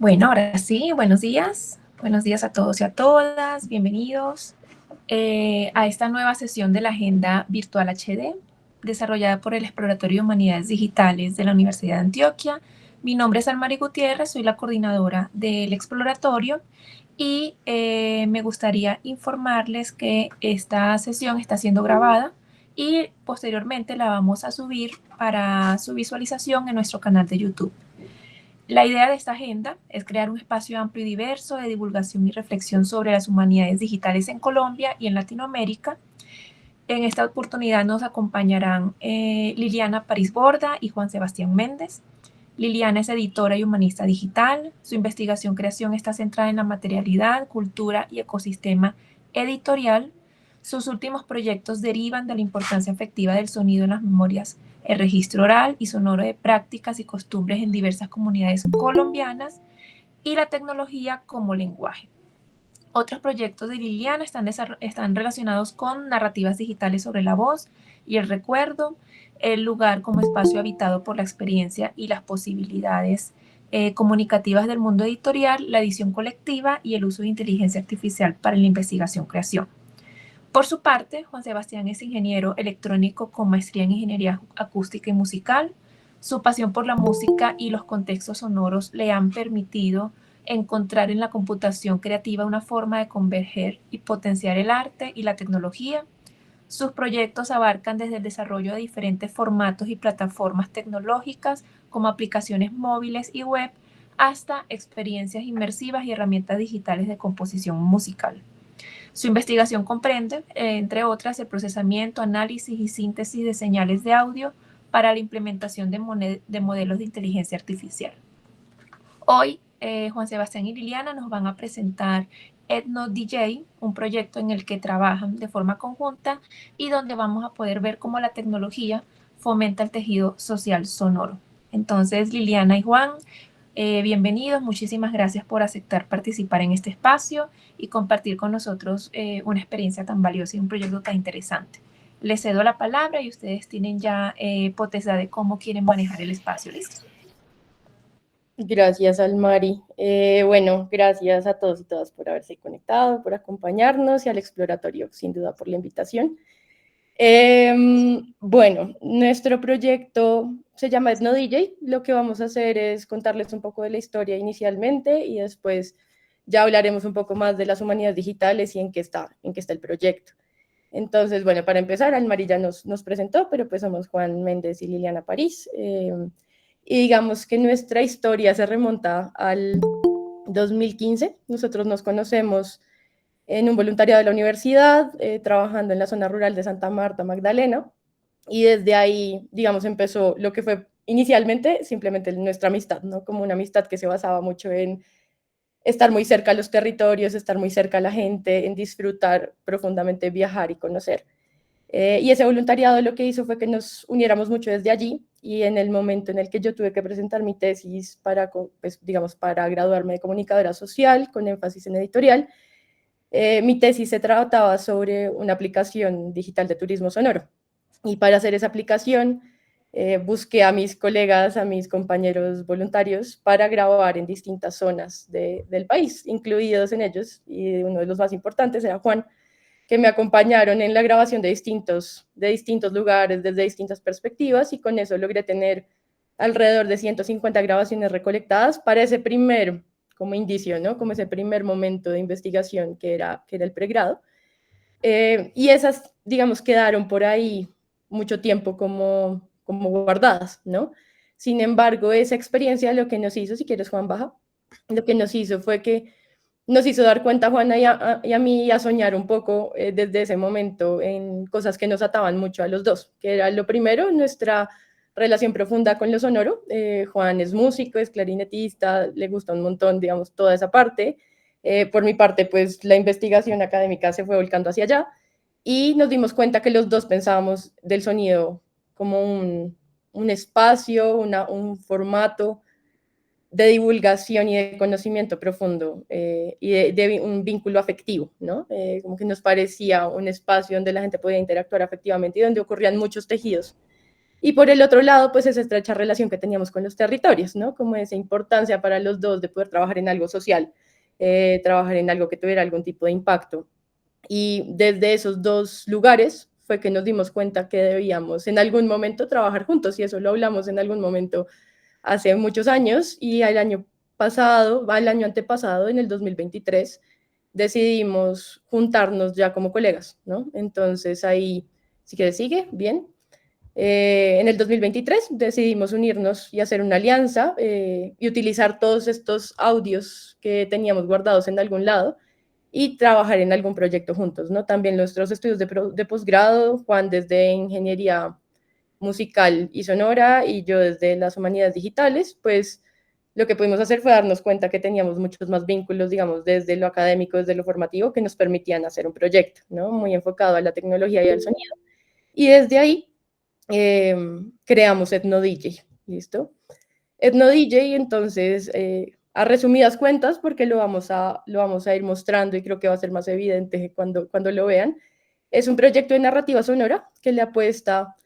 Bueno, ahora sí, buenos días. Buenos días a todos y a todas. Bienvenidos a esta nueva sesión de la Agenda Virtual HD, desarrollada por el Exploratorio de Humanidades Digitales de la Universidad de Antioquia. Mi nombre es Almari Gutiérrez, soy la coordinadora del exploratorio y me gustaría informarles que esta sesión está siendo grabada y posteriormente la vamos a subir para su visualización en nuestro canal de YouTube. La idea de esta agenda es crear un espacio amplio y diverso de divulgación y reflexión sobre las humanidades digitales en Colombia y en Latinoamérica. En esta oportunidad nos acompañarán Liliana París Borda y Juan Sebastián Méndez. Liliana es editora y humanista digital. Su investigación-creación está centrada en la materialidad, cultura y ecosistema editorial. Sus últimos proyectos derivan de la importancia efectiva del sonido en las memorias, el registro oral y sonoro de prácticas y costumbres en diversas comunidades colombianas y la tecnología como lenguaje. Otros proyectos de Liliana están relacionados con narrativas digitales sobre la voz y el recuerdo, el lugar como espacio habitado por la experiencia y las posibilidades comunicativas del mundo editorial, la edición colectiva y el uso de inteligencia artificial para la investigación-creación. Por su parte, Juan Sebastián es ingeniero electrónico con maestría en ingeniería acústica y musical. Su pasión por la música y los contextos sonoros le han permitido encontrar en la computación creativa una forma de converger y potenciar el arte y la tecnología. Sus proyectos abarcan desde el desarrollo de diferentes formatos y plataformas tecnológicas como aplicaciones móviles y web hasta experiencias inmersivas y herramientas digitales de composición musical. Su investigación comprende, entre otras, el procesamiento, análisis y síntesis de señales de audio para la implementación de modelos de inteligencia artificial. Hoy, Juan Sebastián y Liliana nos van a presentar Ethno DJ, un proyecto en el que trabajan de forma conjunta y donde vamos a poder ver cómo la tecnología fomenta el tejido social sonoro. Entonces, Liliana y Juan, bienvenidos, muchísimas gracias por aceptar participar en este espacio y compartir con nosotros una experiencia tan valiosa y un proyecto tan interesante. Les cedo la palabra y ustedes tienen ya potestad de cómo quieren manejar el espacio. ¿Listo? Gracias, Almari. Bueno, gracias a todos y todas por haberse conectado, por acompañarnos y al exploratorio, sin duda, por la invitación. Bueno, nuestro proyecto se llama Ethno DJ. Lo que vamos a hacer es contarles un poco de la historia inicialmente y después ya hablaremos un poco más de las humanidades digitales y en qué está el proyecto. Entonces, bueno, para empezar, Almari ya nos presentó, pero pues somos Juan Méndez y Liliana París. Y digamos que nuestra historia se remonta al 2015. Nosotros nos conocemos en un voluntariado de la universidad, trabajando en la zona rural de Santa Marta, Magdalena, y desde ahí, digamos, empezó lo que fue inicialmente simplemente nuestra amistad, ¿no? Como una amistad que se basaba mucho en estar muy cerca a los territorios, estar muy cerca a la gente, en disfrutar profundamente viajar y conocer. Y ese voluntariado lo que hizo fue que nos uniéramos mucho desde allí, y en el momento en el que yo tuve que presentar mi tesis para, pues, digamos, para graduarme de comunicadora social con énfasis en editorial, mi tesis se trataba sobre una aplicación digital de turismo sonoro. Y para hacer esa aplicación, busqué a mis colegas, a mis compañeros voluntarios para grabar en distintas zonas del país, incluidos en ellos, y uno de los más importantes era Juan, que me acompañaron en la grabación de distintos lugares, desde distintas perspectivas, y con eso logré tener alrededor de 150 grabaciones recolectadas para ese primer como indicio, ¿no? Como ese primer momento de investigación que era el pregrado. Y esas, digamos, quedaron por ahí mucho tiempo como guardadas, ¿no? Sin embargo, esa experiencia lo que nos hizo, si quieres, Juan, baja, lo que nos hizo fue que nos hizo dar cuenta, Juana, y a mí, y a soñar un poco desde ese momento en cosas que nos ataban mucho a los dos, que era lo primero, nuestra relación profunda con lo sonoro. Juan es músico, es clarinetista, le gusta un montón, digamos, toda esa parte. Por mi parte, pues la investigación académica se fue volcando hacia allá, y nos dimos cuenta que los dos pensábamos del sonido como un espacio, un formato de divulgación y de conocimiento profundo, y de un vínculo afectivo, ¿no? Como que nos parecía un espacio donde la gente podía interactuar afectivamente y donde ocurrían muchos tejidos Y por el otro lado, pues esa estrecha relación que teníamos con los territorios, ¿no? Como esa importancia para los dos de poder trabajar en algo social, trabajar en algo que tuviera algún tipo de impacto. Y desde esos dos lugares fue que nos dimos cuenta que debíamos en algún momento trabajar juntos, y eso lo hablamos en algún momento hace muchos años, y al año antepasado, en el 2023, decidimos juntarnos ya como colegas, ¿no? Entonces ahí, si quieres, sigue, bien. En el 2023 decidimos unirnos y hacer una alianza y utilizar todos estos audios que teníamos guardados en algún lado y trabajar en algún proyecto juntos, ¿no? También nuestros estudios de posgrado, Juan desde ingeniería musical y sonora y yo desde las humanidades digitales, pues lo que pudimos hacer fue darnos cuenta que teníamos muchos más vínculos, digamos, desde lo académico, desde lo formativo, que nos permitían hacer un proyecto, ¿no? Muy enfocado a la tecnología y al sonido. Y desde ahí creamos Ethno DJ, ¿listo? Ethno DJ, entonces, a resumidas cuentas, porque lo vamos a ir mostrando y creo que va a ser más evidente cuando lo vean, es un proyecto de narrativa sonora que le apuesta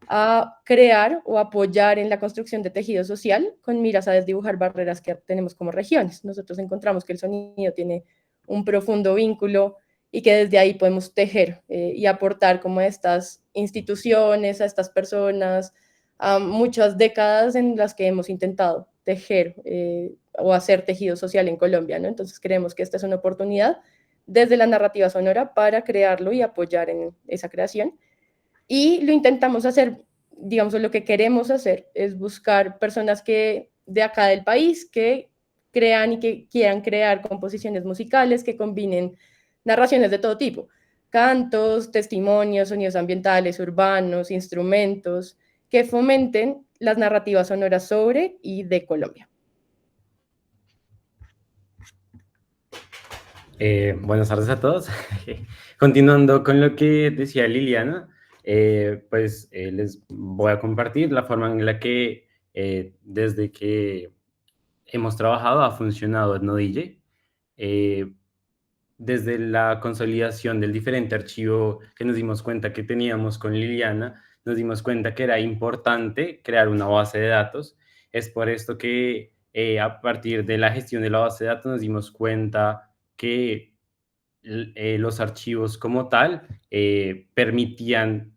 a crear o apoyar en la construcción de tejido social con miras a desdibujar barreras que tenemos como regiones. Nosotros encontramos que el sonido tiene un profundo vínculo y que desde ahí podemos tejer y aportar como a estas instituciones, a estas personas, a muchas décadas en las que hemos intentado tejer o hacer tejido social en Colombia, ¿no? Entonces creemos que esta es una oportunidad desde la narrativa sonora para crearlo y apoyar en esa creación. Y lo intentamos hacer, digamos, lo que queremos hacer es buscar personas que de acá del país que crean y que quieran crear composiciones musicales que combinen narraciones de todo tipo, cantos, testimonios, sonidos ambientales, urbanos, instrumentos, que fomenten las narrativas sonoras sobre y de Colombia. Buenas tardes a todos. Continuando con lo que decía Liliana, les voy a compartir la forma en la que desde que hemos trabajado ha funcionado EtnoDJ. Desde la consolidación del diferente archivo que nos dimos cuenta que teníamos con Liliana, nos dimos cuenta que era importante crear una base de datos. Es por esto que a partir de la gestión de la base de datos nos dimos cuenta que los archivos como tal permitían,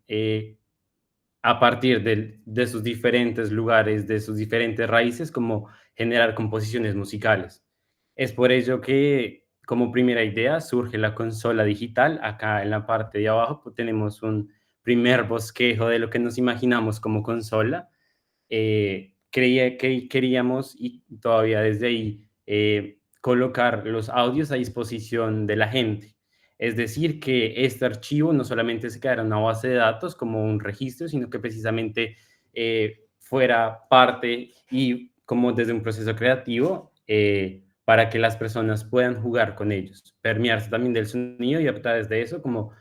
a partir de sus diferentes lugares, de sus diferentes raíces, como generar composiciones musicales. Es por ello que como primera idea surge la consola digital. Acá en la parte de abajo pues, tenemos un primer bosquejo de lo que nos imaginamos como consola. Creía que queríamos, y todavía desde ahí, colocar los audios a disposición de la gente. Es decir, que este archivo no solamente se quedara en una base de datos como un registro, sino que precisamente fuera parte y como desde un proceso creativo para que las personas puedan jugar con ellos, permearse también del sonido y a través de eso como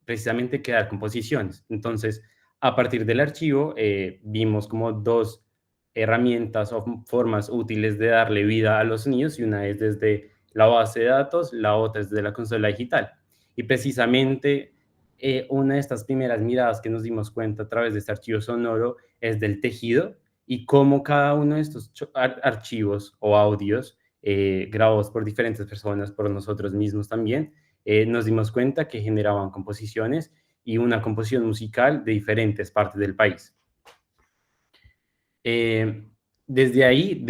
precisamente crear composiciones. Entonces, a partir del archivo vimos como dos herramientas o formas útiles de darle vida a los sonidos, y una es desde la base de datos, la otra es desde la consola digital. Y precisamente una de estas primeras miradas que nos dimos cuenta a través de este archivo sonoro es del tejido y cómo cada uno de estos archivos o audios grabados por diferentes personas, por nosotros mismos también, nos dimos cuenta que generaban composiciones y una composición musical de diferentes partes del país. Desde ahí,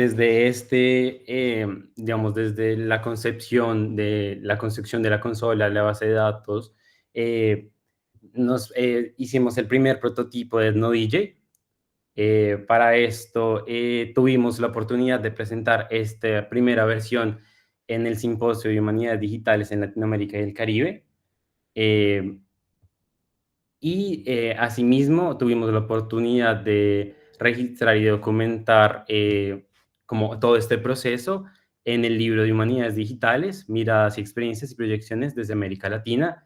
digamos, desde la concepción de la consola, la base de datos, hicimos el primer prototipo de Ethno DJ. Para esto tuvimos la oportunidad de presentar esta primera versión en el Simposio de Humanidades Digitales en Latinoamérica y el Caribe. Asimismo, tuvimos la oportunidad de registrar y documentar como todo este proceso en el libro de Humanidades Digitales, Miradas y Experiencias y Proyecciones desde América Latina,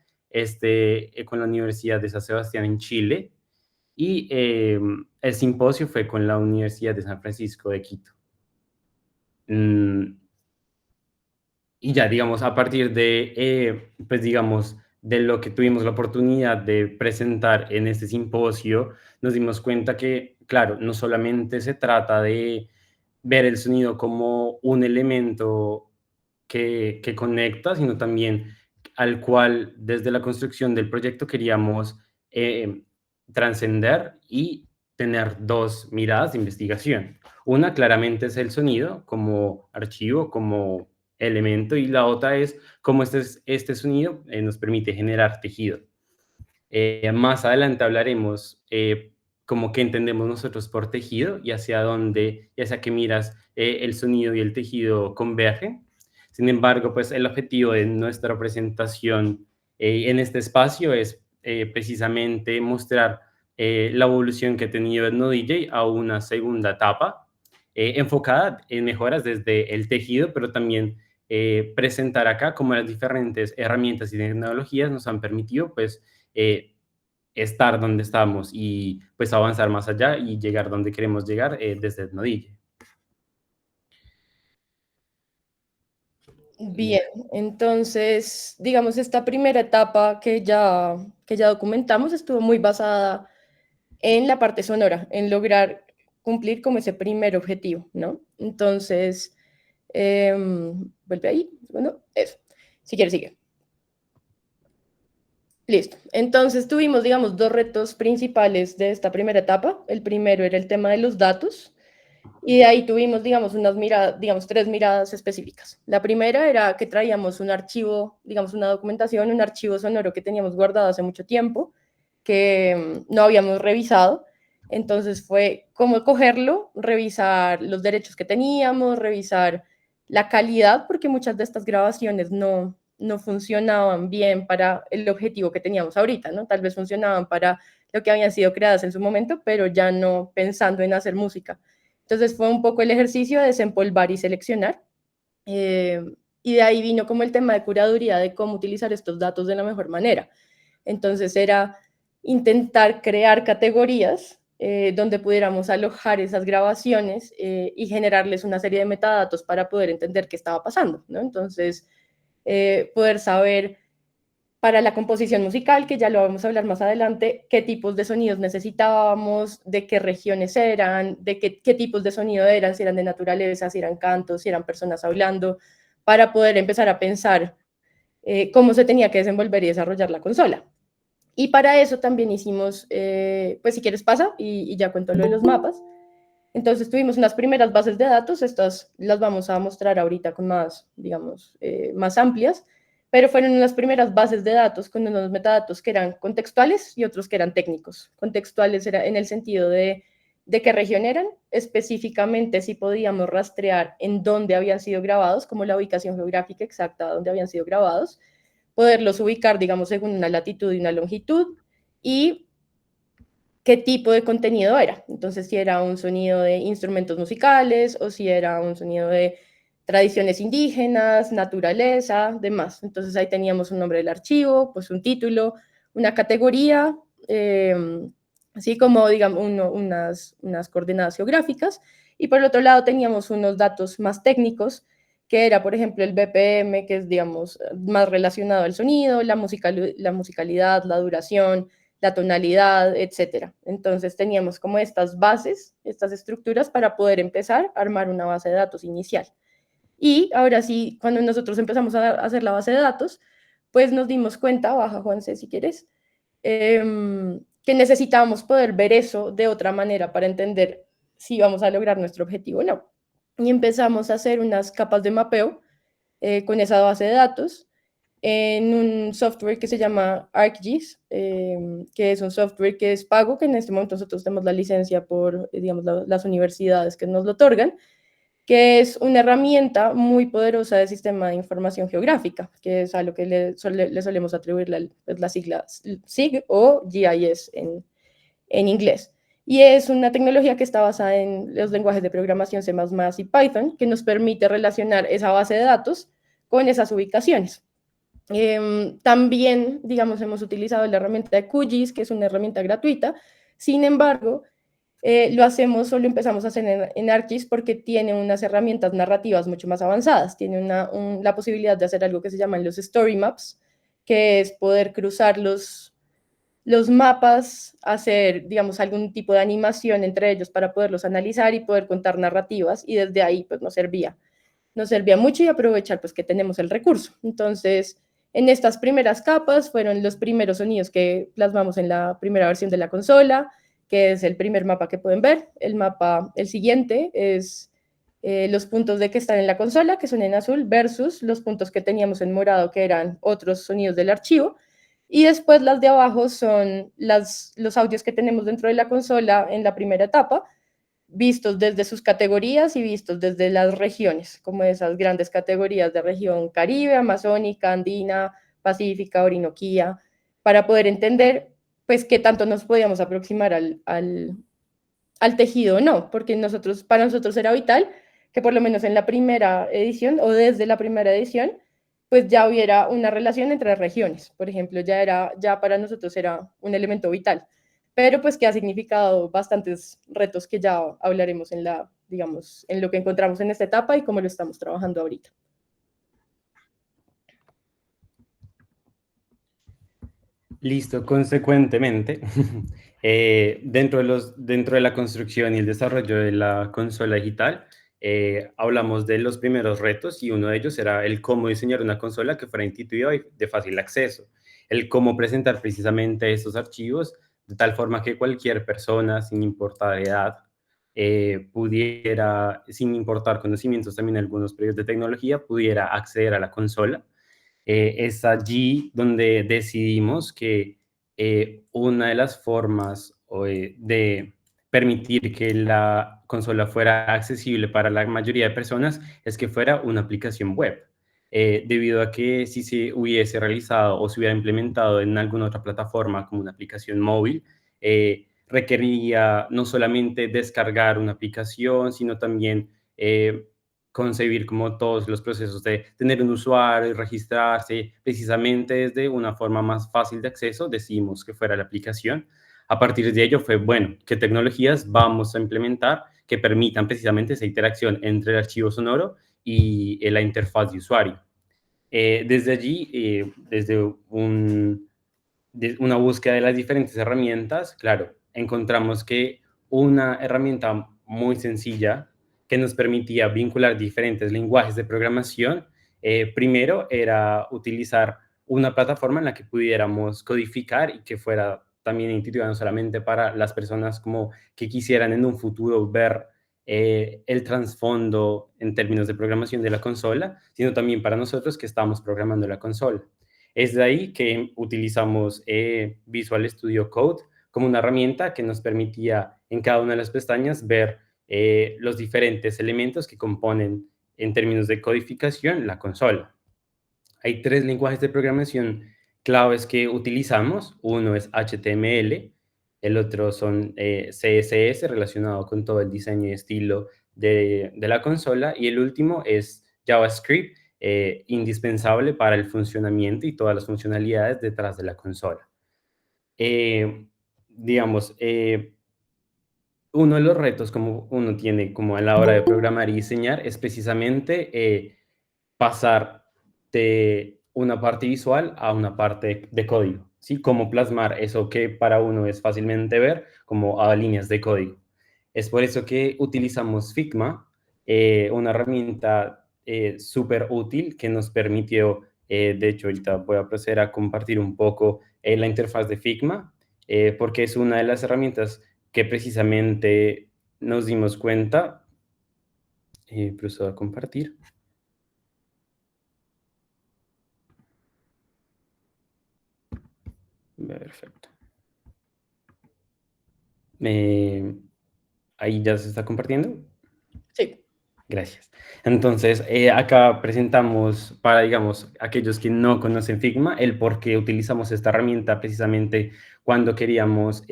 con la Universidad de San Sebastián en Chile, y el simposio fue con la Universidad de San Francisco de Quito. Y ya, digamos, a partir de, pues digamos, de lo que tuvimos la oportunidad de presentar en este simposio, nos dimos cuenta que, claro, no solamente se trata de ver el sonido como un elemento que conecta, sino también al cual desde la construcción del proyecto queríamos trascender y tener dos miradas de investigación. Una claramente es el sonido como archivo, como elemento, y la otra es cómo este sonido nos permite generar tejido. Más adelante hablaremos como que entendemos nosotros por tejido y hacia dónde, y hacia qué miras el sonido y el tejido convergen. Sin embargo, pues el objetivo de nuestra presentación en este espacio es precisamente mostrar la evolución que ha tenido EtnoDJ a una segunda etapa enfocada en mejoras desde el tejido, pero también presentar acá cómo las diferentes herramientas y tecnologías nos han permitido pues estar donde estamos y pues avanzar más allá y llegar donde queremos llegar desde EtnoDJ. Bien, entonces, digamos, esta primera etapa que ya documentamos estuvo muy basada en la parte sonora, en lograr cumplir como ese primer objetivo, ¿no? Entonces, vuelve ahí, bueno, eso. Si quieres, sigue. Listo. Entonces tuvimos, digamos, dos retos principales de esta primera etapa. El primero era el tema de los datos y de ahí tuvimos, digamos, unas miradas, digamos, tres miradas específicas. La primera era que traíamos un archivo, digamos, una documentación, un archivo sonoro que teníamos guardado hace mucho tiempo, que no habíamos revisado. Entonces fue cómo cogerlo, revisar los derechos que teníamos, revisar la calidad, porque muchas de estas grabaciones no funcionaban bien para el objetivo que teníamos ahorita, ¿no? Tal vez funcionaban para lo que habían sido creadas en su momento, pero ya no pensando en hacer música. Entonces fue un poco el ejercicio de desempolvar y seleccionar. Y de ahí vino como el tema de curaduría, de cómo utilizar estos datos de la mejor manera. Entonces era intentar crear categorías donde pudiéramos alojar esas grabaciones y generarles una serie de metadatos para poder entender qué estaba pasando, ¿no? Entonces, poder saber para la composición musical, que ya lo vamos a hablar más adelante, qué tipos de sonidos necesitábamos, de qué regiones eran, de qué tipos de sonido eran, si eran de naturaleza, si eran cantos, si eran personas hablando, para poder empezar a pensar cómo se tenía que desenvolver y desarrollar la consola. Y para eso también hicimos, pues si quieres pasa y ya cuento lo de los mapas. Entonces tuvimos unas primeras bases de datos, estas las vamos a mostrar ahorita con más, digamos, más amplias, pero fueron unas primeras bases de datos con unos metadatos que eran contextuales y otros que eran técnicos. Contextuales era en el sentido de qué región eran, específicamente si podíamos rastrear en dónde habían sido grabados, como la ubicación geográfica exacta donde habían sido grabados, poderlos ubicar, digamos, según una latitud y una longitud, y qué tipo de contenido era. Entonces, si era un sonido de instrumentos musicales o si era un sonido de tradiciones indígenas, naturaleza, demás. Entonces, ahí teníamos un nombre del archivo, pues un título, una categoría, así como, digamos, unas coordenadas geográficas. Y por el otro lado teníamos unos datos más técnicos, que era, por ejemplo, el BPM, que es, digamos, más relacionado al sonido, la musicalidad, la duración, la tonalidad, etcétera. Entonces teníamos como estas bases, estas estructuras para poder empezar a armar una base de datos inicial. Y ahora sí, cuando nosotros empezamos a hacer la base de datos, pues nos dimos cuenta, baja Juanse si quieres, que necesitábamos poder ver eso de otra manera para entender si vamos a lograr nuestro objetivo o no. Y empezamos a hacer unas capas de mapeo con esa base de datos en un software que se llama ArcGIS, que es un software que es pago, que en este momento nosotros tenemos la licencia por, digamos, las universidades que nos lo otorgan, que es una herramienta muy poderosa de sistema de información geográfica, que es a lo que le solemos atribuir la sigla SIG o GIS en inglés. Y es una tecnología que está basada en los lenguajes de programación C++ y Python, que nos permite relacionar esa base de datos con esas ubicaciones. También, digamos, hemos utilizado la herramienta de QGIS, que es una herramienta gratuita. Sin embargo, lo hacemos o lo empezamos a hacer en ArcGIS porque tiene unas herramientas narrativas mucho más avanzadas. Tiene la posibilidad de hacer algo que se llaman los story maps, que es poder cruzar los mapas, hacer, digamos, algún tipo de animación entre ellos para poderlos analizar y poder contar narrativas, y desde ahí pues nos servía mucho y aprovechar pues que tenemos el recurso. Entonces, en estas primeras capas fueron los primeros sonidos que plasmamos en la primera versión de la consola, que es el primer mapa que pueden ver. El siguiente es los puntos de que están en la consola, que son en azul, versus los puntos que teníamos en morado, que eran otros sonidos del archivo. Y después las de abajo son los audios que tenemos dentro de la consola en la primera etapa, vistos desde sus categorías y vistos desde las regiones, como esas grandes categorías de región Caribe, Amazónica, Andina, Pacífica, Orinoquía, para poder entender pues qué tanto nos podíamos aproximar al tejido o no, porque para nosotros era vital que por lo menos en la primera edición o desde la primera edición, pues ya hubiera una relación entre regiones, por ejemplo, ya para nosotros era un elemento vital, pero pues que ha significado bastantes retos que ya hablaremos digamos, en lo que encontramos en esta etapa y cómo lo estamos trabajando ahorita. Listo, consecuentemente, dentro de la construcción y el desarrollo de la consola digital, hablamos de los primeros retos y uno de ellos era el cómo diseñar una consola que fuera intuitiva y de fácil acceso, el cómo presentar precisamente estos archivos de tal forma que cualquier persona, sin importar edad, pudiera, sin importar conocimientos también algunos previos de tecnología, pudiera acceder a la consola. Es allí donde decidimos que una de las formas de permitir que la consola fuera accesible para la mayoría de personas es que fuera una aplicación web. Debido a que si se hubiese realizado o se hubiera implementado en alguna otra plataforma como una aplicación móvil, requeriría no solamente descargar una aplicación, sino también concebir como todos los procesos de tener un usuario y registrarse precisamente desde una forma más fácil de acceso, decidimos que fuera la aplicación. A partir de ello fue, bueno, ¿qué tecnologías vamos a implementar que permitan precisamente esa interacción entre el archivo sonoro y la interfaz de usuario? Desde allí, una búsqueda de las diferentes herramientas, claro, encontramos que una herramienta muy sencilla que nos permitía vincular diferentes lenguajes de programación, primero era utilizar una plataforma en la que pudiéramos codificar y que fuera también intuitiva no solamente para las personas como que quisieran en un futuro ver el trasfondo en términos de programación de la consola, sino también para nosotros que estamos programando la consola. Es de ahí que utilizamos Visual Studio Code como una herramienta que nos permitía en cada una de las pestañas ver los diferentes elementos que componen en términos de codificación la consola. Hay tres lenguajes de programación claves que utilizamos. Uno es HTML, el otro son CSS relacionado con todo el diseño y estilo de la consola, y el último es JavaScript, indispensable para el funcionamiento y todas las funcionalidades detrás de la consola. Digamos, uno de los retos como uno tiene como a la hora de programar y diseñar es precisamente pasar de una parte visual a una parte de código, ¿sí? Cómo plasmar eso que para uno es fácilmente ver como a líneas de código. Es por eso que utilizamos Figma, una herramienta súper útil que nos permitió, de hecho ahorita voy a proceder a compartir un poco la interfaz de Figma, porque es una de las herramientas que precisamente nos dimos cuenta, procedo a compartir. Perfecto. Ahí ya se está compartiendo. Sí. Gracias. Entonces, acá presentamos para, digamos, aquellos que no conocen Figma, el por qué utilizamos esta herramienta precisamente cuando queríamos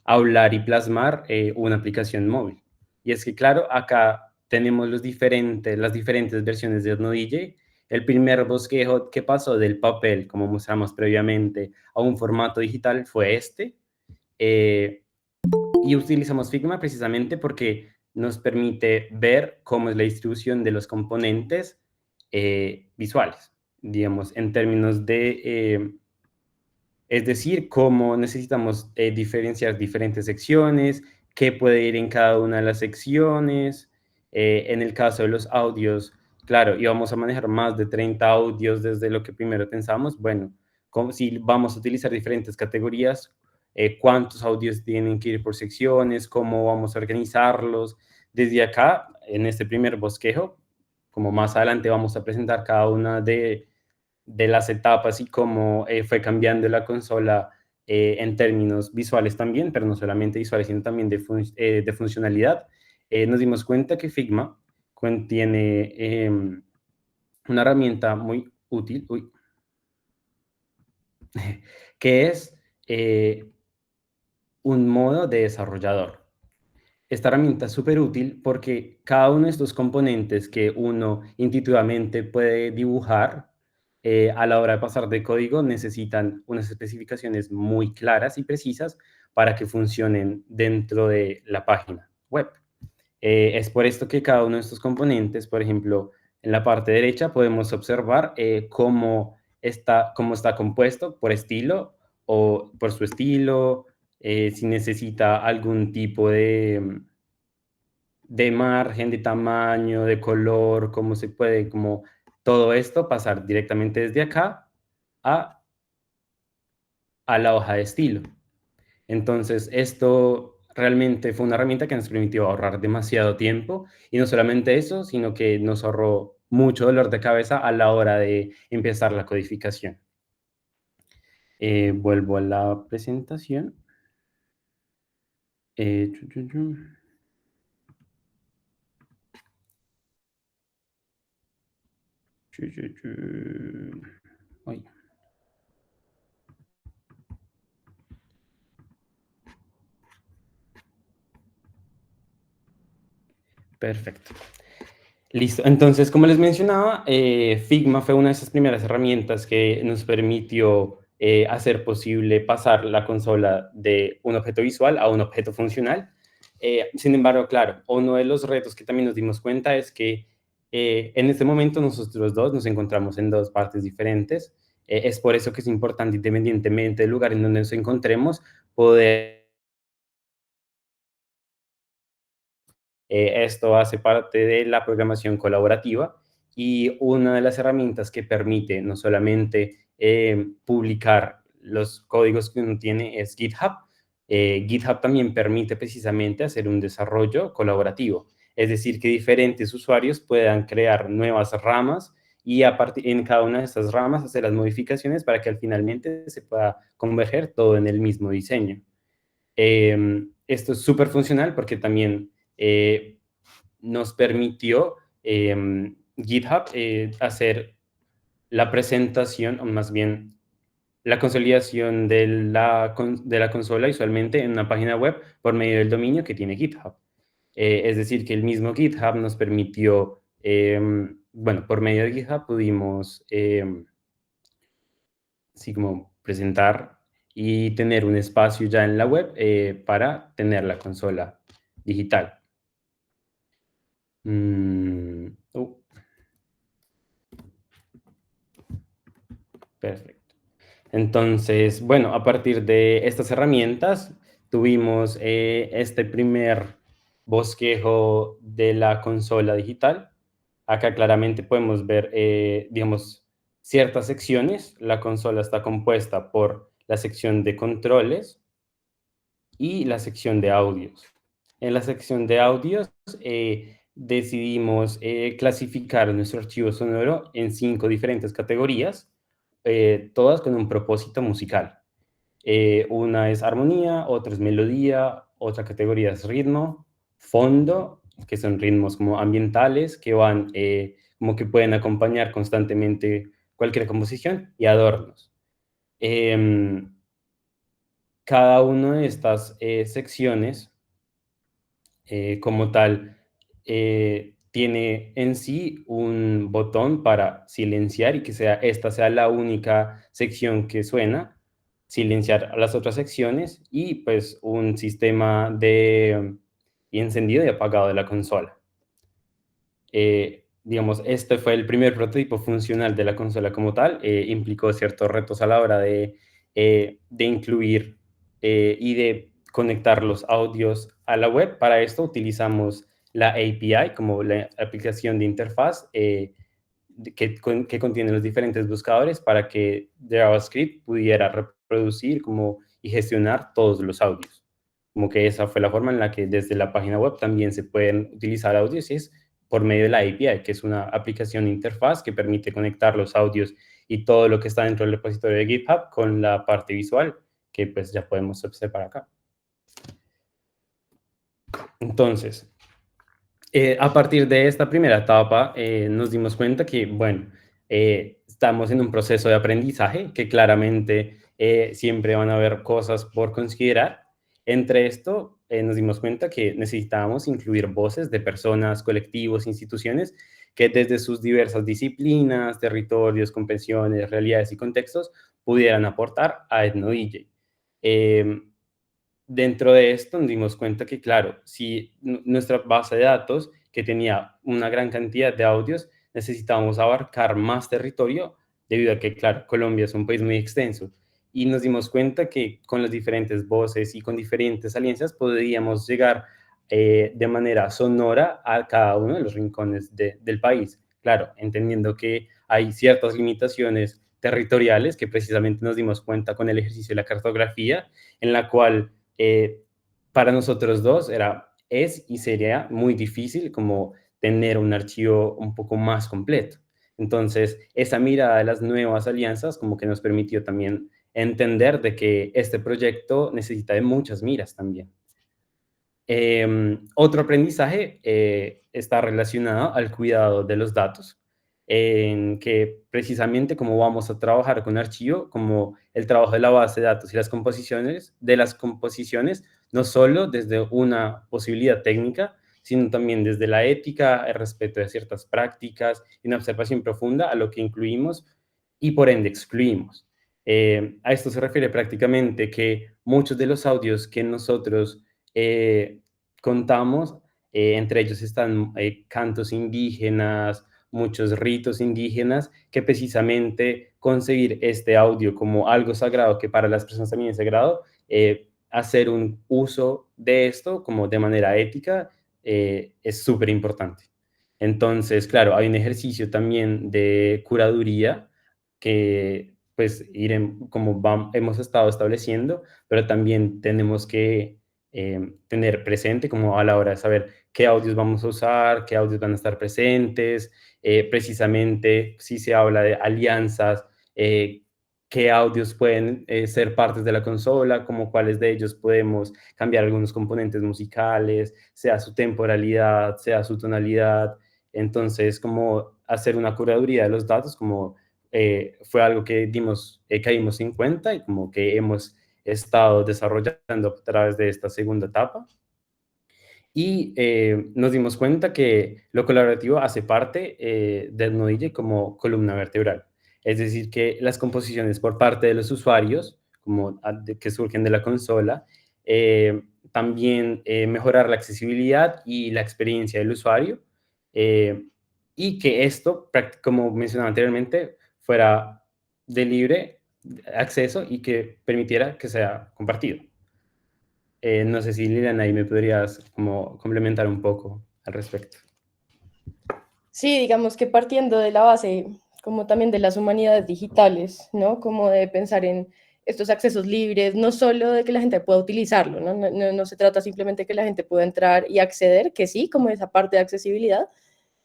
hablar y plasmar una aplicación móvil. Y es que, claro, acá tenemos las diferentes versiones de Nodj. El primer bosquejo que pasó del papel, como mostramos previamente, a un formato digital fue este. Y utilizamos Figma precisamente porque nos permite ver cómo es la distribución de los componentes visuales. digamos, en términos de, es decir, cómo necesitamos diferenciar diferentes secciones, qué puede ir en cada una de las secciones. En el caso de los audios, claro, íbamos a manejar más de 30 audios desde lo que primero pensamos. Bueno, como si vamos a utilizar diferentes categorías, cuántos audios tienen que ir por secciones, cómo vamos a organizarlos. Desde acá, en este primer bosquejo, como más adelante vamos a presentar cada una de las etapas y cómo fue cambiando la consola en términos visuales también, pero no solamente visuales, sino también de funcionalidad. Nos dimos cuenta que Figma contiene una herramienta muy útil, que es un modo de desarrollador. Esta herramienta es súper útil porque cada uno de estos componentes que uno intuitivamente puede dibujar, a la hora de pasar de código necesitan unas especificaciones muy claras y precisas para que funcionen dentro de la página web. Es por esto que cada uno de estos componentes, por ejemplo, en la parte derecha podemos observar cómo está compuesto por estilo o por su estilo, si necesita algún tipo de margen, de tamaño, de color, cómo se puede, como todo esto pasar directamente desde acá a, a la hoja de estilo. Entonces, esto realmente fue una herramienta que nos permitió ahorrar demasiado tiempo y no solamente eso, sino que nos ahorró mucho dolor de cabeza a la hora de empezar la codificación. Vuelvo a la presentación. Eh, chu, chu, chu. Chu, chu, chu. Ay. Perfecto. Listo. Entonces, como les mencionaba, Figma fue una de esas primeras herramientas que nos permitió hacer posible pasar la consola de un objeto visual a un objeto funcional. Sin embargo, claro, uno de los retos que también nos dimos cuenta es que en este momento nosotros dos nos encontramos en dos partes diferentes. Es por eso que es importante, independientemente del lugar en donde nos encontremos, poder esto hace parte de la programación colaborativa y una de las herramientas que permite no solamente publicar los códigos que uno tiene es GitHub. GitHub también permite precisamente hacer un desarrollo colaborativo, es decir, que diferentes usuarios puedan crear nuevas ramas y en cada una de estas ramas hacer las modificaciones para que al finalmente se pueda converger todo en el mismo diseño. Esto es súper funcional porque también nos permitió GitHub hacer la presentación, o más bien la consolidación de la consola visualmente en una página web por medio del dominio que tiene GitHub. Es decir, que el mismo GitHub nos permitió, bueno, por medio de GitHub pudimos, así como presentar y tener un espacio ya en la web para tener la consola digital. Perfecto. Entonces, bueno, a partir de estas herramientas tuvimos este primer bosquejo de la consola digital. Acá claramente podemos ver, digamos, ciertas secciones. La consola está compuesta por la sección de controles y la sección de audios. En la sección de audios decidimos clasificar nuestro archivo sonoro en 5 diferentes categorías, todas con un propósito musical. Una es armonía, otra es melodía, otra categoría es ritmo, fondo, que son ritmos como ambientales, que van, como que pueden acompañar constantemente cualquier composición, y adornos. Cada una de estas secciones, como tal, tiene en sí un botón para silenciar y que esta sea la única sección que suena, silenciar a las otras secciones y pues un sistema de encendido y apagado de la consola. digamos, este fue el primer prototipo funcional de la consola como tal, implicó ciertos retos a la hora de incluir y de conectar los audios a la web. Para esto utilizamos la API como la aplicación de interfaz que contiene los diferentes buscadores para que JavaScript pudiera reproducir como, y gestionar todos los audios. Como que esa fue la forma en la que desde la página web también se pueden utilizar audios y es por medio de la API, que es una aplicación de interfaz que permite conectar los audios y todo lo que está dentro del repositorio de GitHub con la parte visual, que pues ya podemos observar acá. Entonces, a partir de esta primera etapa, nos dimos cuenta que, bueno, estamos en un proceso de aprendizaje, que claramente siempre van a haber cosas por considerar. Entre esto, nos dimos cuenta que necesitábamos incluir voces de personas, colectivos, instituciones, que desde sus diversas disciplinas, territorios, comprensiones, realidades y contextos, pudieran aportar a EthnoDJ. Dentro de esto nos dimos cuenta que, claro, si nuestra base de datos, que tenía una gran cantidad de audios, necesitábamos abarcar más territorio, debido a que, claro, Colombia es un país muy extenso. Y nos dimos cuenta que con las diferentes voces y con diferentes alianzas podríamos llegar de manera sonora a cada uno de los rincones del país. Claro, entendiendo que hay ciertas limitaciones territoriales que precisamente nos dimos cuenta con el ejercicio de la cartografía, en la cual para nosotros dos es y sería muy difícil como tener un archivo un poco más completo. Entonces, esa mirada de las nuevas alianzas como que nos permitió también entender de que este proyecto necesita de muchas miras también. Otro aprendizaje está relacionado al cuidado de los datos, en que precisamente como vamos a trabajar con archivo, como el trabajo de la base de datos y las composiciones, no solo desde una posibilidad técnica, sino también desde la ética, el respeto de ciertas prácticas y una observación profunda a lo que incluimos y por ende excluimos. A esto se refiere prácticamente que muchos de los audios que nosotros contamos, entre ellos están cantos indígenas, muchos ritos indígenas, que precisamente conseguir este audio como algo sagrado, que para las personas también es sagrado, hacer un uso de esto como de manera ética es súper importante. Entonces, claro, hay un ejercicio también de curaduría que pues hemos estado estableciendo, pero también tenemos que tener presente como a la hora de saber qué audios vamos a usar, qué audios van a estar presentes, precisamente si se habla de alianzas, qué audios pueden ser partes de la consola, como cuáles de ellos podemos cambiar algunos componentes musicales, sea su temporalidad, sea su tonalidad. Entonces, como hacer una curaduría de los datos, como fue algo que caímos en cuenta y como que hemos estado desarrollando a través de esta segunda etapa. Y nos dimos cuenta que lo colaborativo hace parte del Nodille como columna vertebral. Es decir, que las composiciones por parte de los usuarios, que surgen de la consola, también mejorar la accesibilidad y la experiencia del usuario, eh, y que esto, como mencionaba anteriormente, fuera de libre acceso y que permitiera que sea compartido. No sé si Liliana ahí me podrías como complementar un poco al respecto. Sí, digamos que partiendo de la base, como también de las humanidades digitales, ¿no? Como de pensar en estos accesos libres, no solo de que la gente pueda utilizarlo, ¿no? No se trata simplemente de que la gente pueda entrar y acceder, que sí, como esa parte de accesibilidad,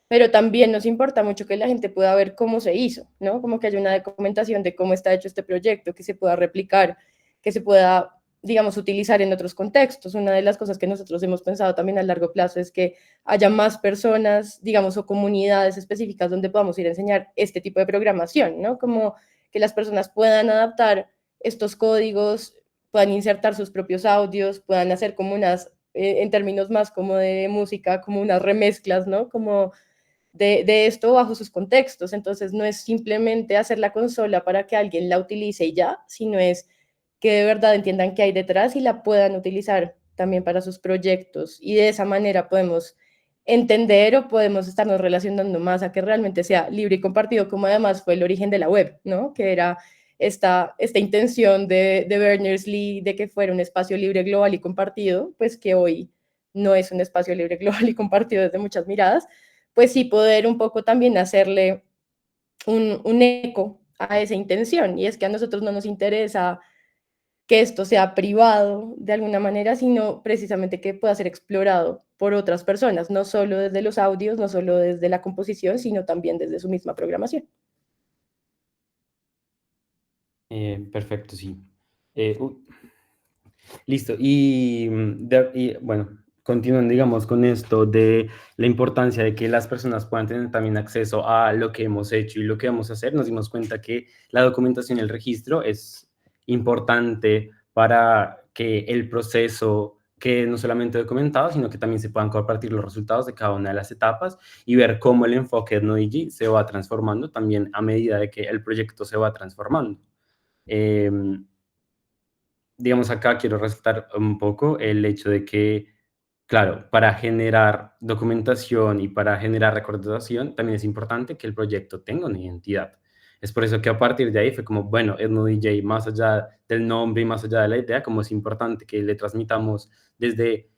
pero también nos importa mucho que la gente pueda ver cómo se hizo, ¿no? Como que haya una documentación de cómo está hecho este proyecto, que se pueda replicar, que se pueda, digamos, utilizar en otros contextos. Una de las cosas que nosotros hemos pensado también a largo plazo es que haya más personas, digamos, o comunidades específicas donde podamos ir a enseñar este tipo de programación, ¿no? Como que las personas puedan adaptar estos códigos, puedan insertar sus propios audios, puedan hacer como unas, en términos más como de música, como unas remezclas, ¿no? Como de esto bajo sus contextos. Entonces no es simplemente hacer la consola para que alguien la utilice y ya, sino es que de verdad entiendan qué hay detrás y la puedan utilizar también para sus proyectos. Y de esa manera podemos entender o podemos estarnos relacionando más a que realmente sea libre y compartido, como además fue el origen de la web, ¿no? Que era esta intención de Berners-Lee de que fuera un espacio libre, global y compartido, pues que hoy no es un espacio libre, global y compartido desde muchas miradas, pues sí poder un poco también hacerle un eco a esa intención. Y es que a nosotros no nos interesa que esto sea privado de alguna manera, sino precisamente que pueda ser explorado por otras personas, no solo desde los audios, no solo desde la composición, sino también desde su misma programación. Perfecto, sí. Listo. Y bueno, continuando, digamos, con esto de la importancia de que las personas puedan tener también acceso a lo que hemos hecho y lo que vamos a hacer, nos dimos cuenta que la documentación y el registro es importante para que el proceso quede no solamente documentado, sino que también se puedan compartir los resultados de cada una de las etapas y ver cómo el enfoque de Ethnodigy se va transformando también a medida de que el proyecto se va transformando. Digamos, acá quiero resaltar un poco el hecho de que, claro, para generar documentación y para generar recordación, también es importante que el proyecto tenga una identidad. Es por eso que a partir de ahí fue como, bueno, EthnoDJ, más allá del nombre y más allá de la idea, como es importante que le transmitamos desde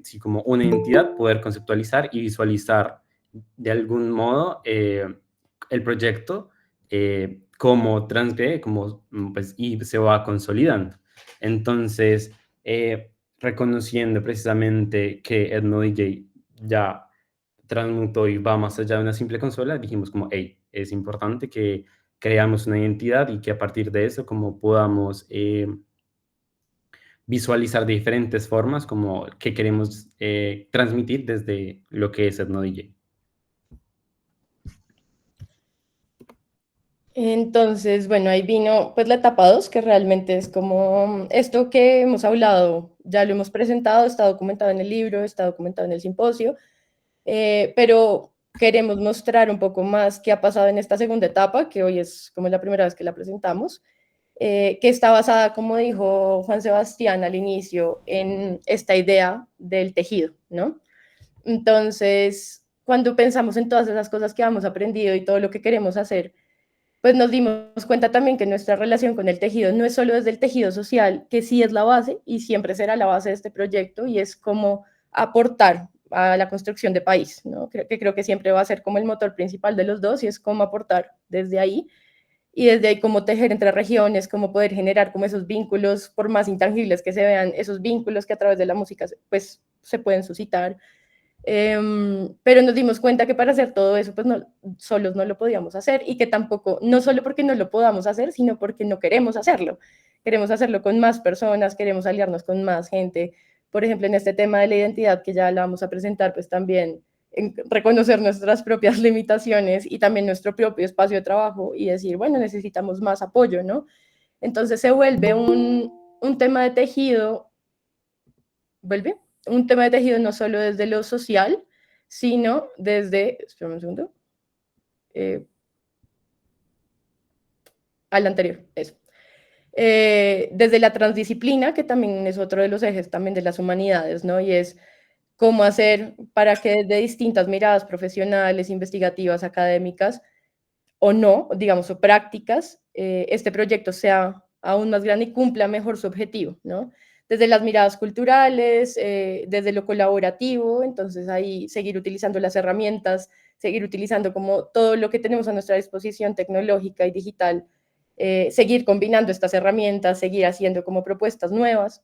sí, como una identidad, poder conceptualizar y visualizar de algún modo el proyecto cómo transgrede, cómo, pues, y se va consolidando. Entonces, reconociendo precisamente que EthnoDJ ya transmutó y va más allá de una simple consola, dijimos como, hey, es importante que creamos una identidad y que a partir de eso como podamos visualizar de diferentes formas como que queremos transmitir desde lo que es EthnoDJ. Entonces, bueno, ahí vino pues la etapa 2, que realmente es como esto que hemos hablado, ya lo hemos presentado, está documentado en el libro, está documentado en el simposio, pero queremos mostrar un poco más qué ha pasado en esta segunda etapa, que hoy es como la primera vez que la presentamos, que está basada, como dijo Juan Sebastián al inicio, en esta idea del tejido, ¿no? Entonces, cuando pensamos en todas esas cosas que hemos aprendido y todo lo que queremos hacer, pues nos dimos cuenta también que nuestra relación con el tejido no es solo desde el tejido social, que sí es la base y siempre será la base de este proyecto, y es como aportar a la construcción de país, ¿no? Creo que siempre va a ser como el motor principal de los dos, y es cómo aportar desde ahí, y desde ahí cómo tejer entre regiones, cómo poder generar como esos vínculos, por más intangibles que se vean, esos vínculos que a través de la música pues se pueden suscitar. Pero nos dimos cuenta que para hacer todo eso, pues no, solos no lo podíamos hacer, y que tampoco, no solo porque no lo podamos hacer, sino porque no queremos hacerlo. Queremos hacerlo con más personas, queremos aliarnos con más gente. Por ejemplo, en este tema de la identidad, que ya la vamos a presentar, pues también en reconocer nuestras propias limitaciones y también nuestro propio espacio de trabajo y decir, bueno, necesitamos más apoyo, ¿no? Entonces se vuelve un tema de tejido, vuelve un tema de tejido no solo desde lo social, sino desde, espera un segundo, al anterior, eso. Desde la transdisciplina, que también es otro de los ejes también de las humanidades, ¿no? Y es cómo hacer para que desde distintas miradas profesionales, investigativas, académicas, o no, digamos, o prácticas, este proyecto sea aún más grande y cumpla mejor su objetivo, ¿no? Desde las miradas culturales, desde lo colaborativo, entonces ahí seguir utilizando las herramientas, seguir utilizando como todo lo que tenemos a nuestra disposición tecnológica y digital, seguir combinando estas herramientas, seguir haciendo como propuestas nuevas.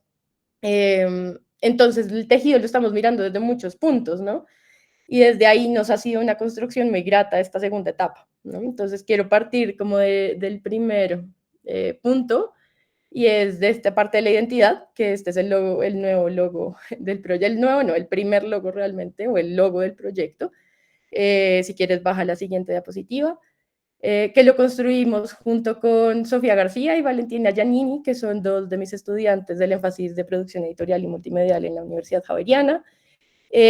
Entonces el tejido lo estamos mirando desde muchos puntos, ¿no? Y desde ahí nos ha sido una construcción muy grata esta segunda etapa, ¿no? Entonces quiero partir como del primer punto, y es de esta parte de la identidad, que este es el logo, el nuevo logo del proyecto, el nuevo no, el primer logo realmente, o el logo del proyecto. Si quieres, baja la siguiente diapositiva. Que lo construimos junto con Sofía García y Valentina Giannini, que son dos de mis estudiantes del énfasis de producción editorial y multimedial en la Universidad Javeriana,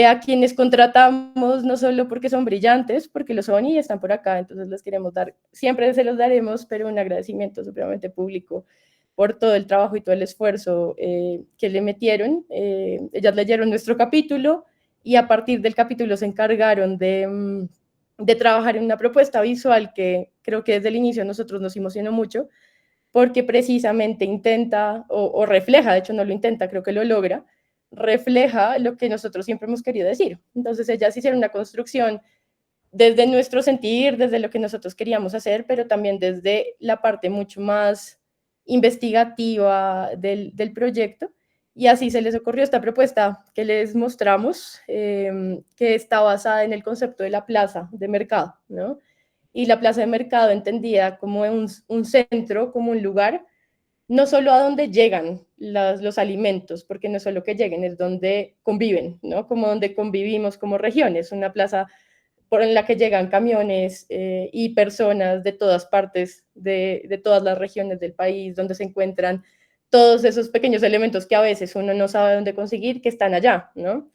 a quienes contratamos no solo porque son brillantes, porque lo son y están por acá, entonces les queremos dar, siempre se los daremos, pero un agradecimiento supremamente público por todo el trabajo y todo el esfuerzo que le metieron. Ellas leyeron nuestro capítulo, y a partir del capítulo se encargaron de trabajar en una propuesta visual que creo que desde el inicio a nosotros nos emocionó mucho, porque precisamente intenta o refleja, de hecho no lo intenta, creo que lo logra, refleja lo que nosotros siempre hemos querido decir. Entonces ellas hicieron una construcción desde nuestro sentir, desde lo que nosotros queríamos hacer, pero también desde la parte mucho más investigativa del proyecto. Y así se les ocurrió esta propuesta que les mostramos, que está basada en el concepto de la plaza de mercado, ¿no? Y la plaza de mercado entendida como un centro, como un lugar, no solo a donde llegan los alimentos, porque no es solo que lleguen, es donde conviven, ¿no? Como donde convivimos como regiones, una plaza en la que llegan camiones y personas de todas partes, de todas las regiones del país, donde se encuentran todos esos pequeños elementos que a veces uno no sabe dónde conseguir, que están allá, ¿no?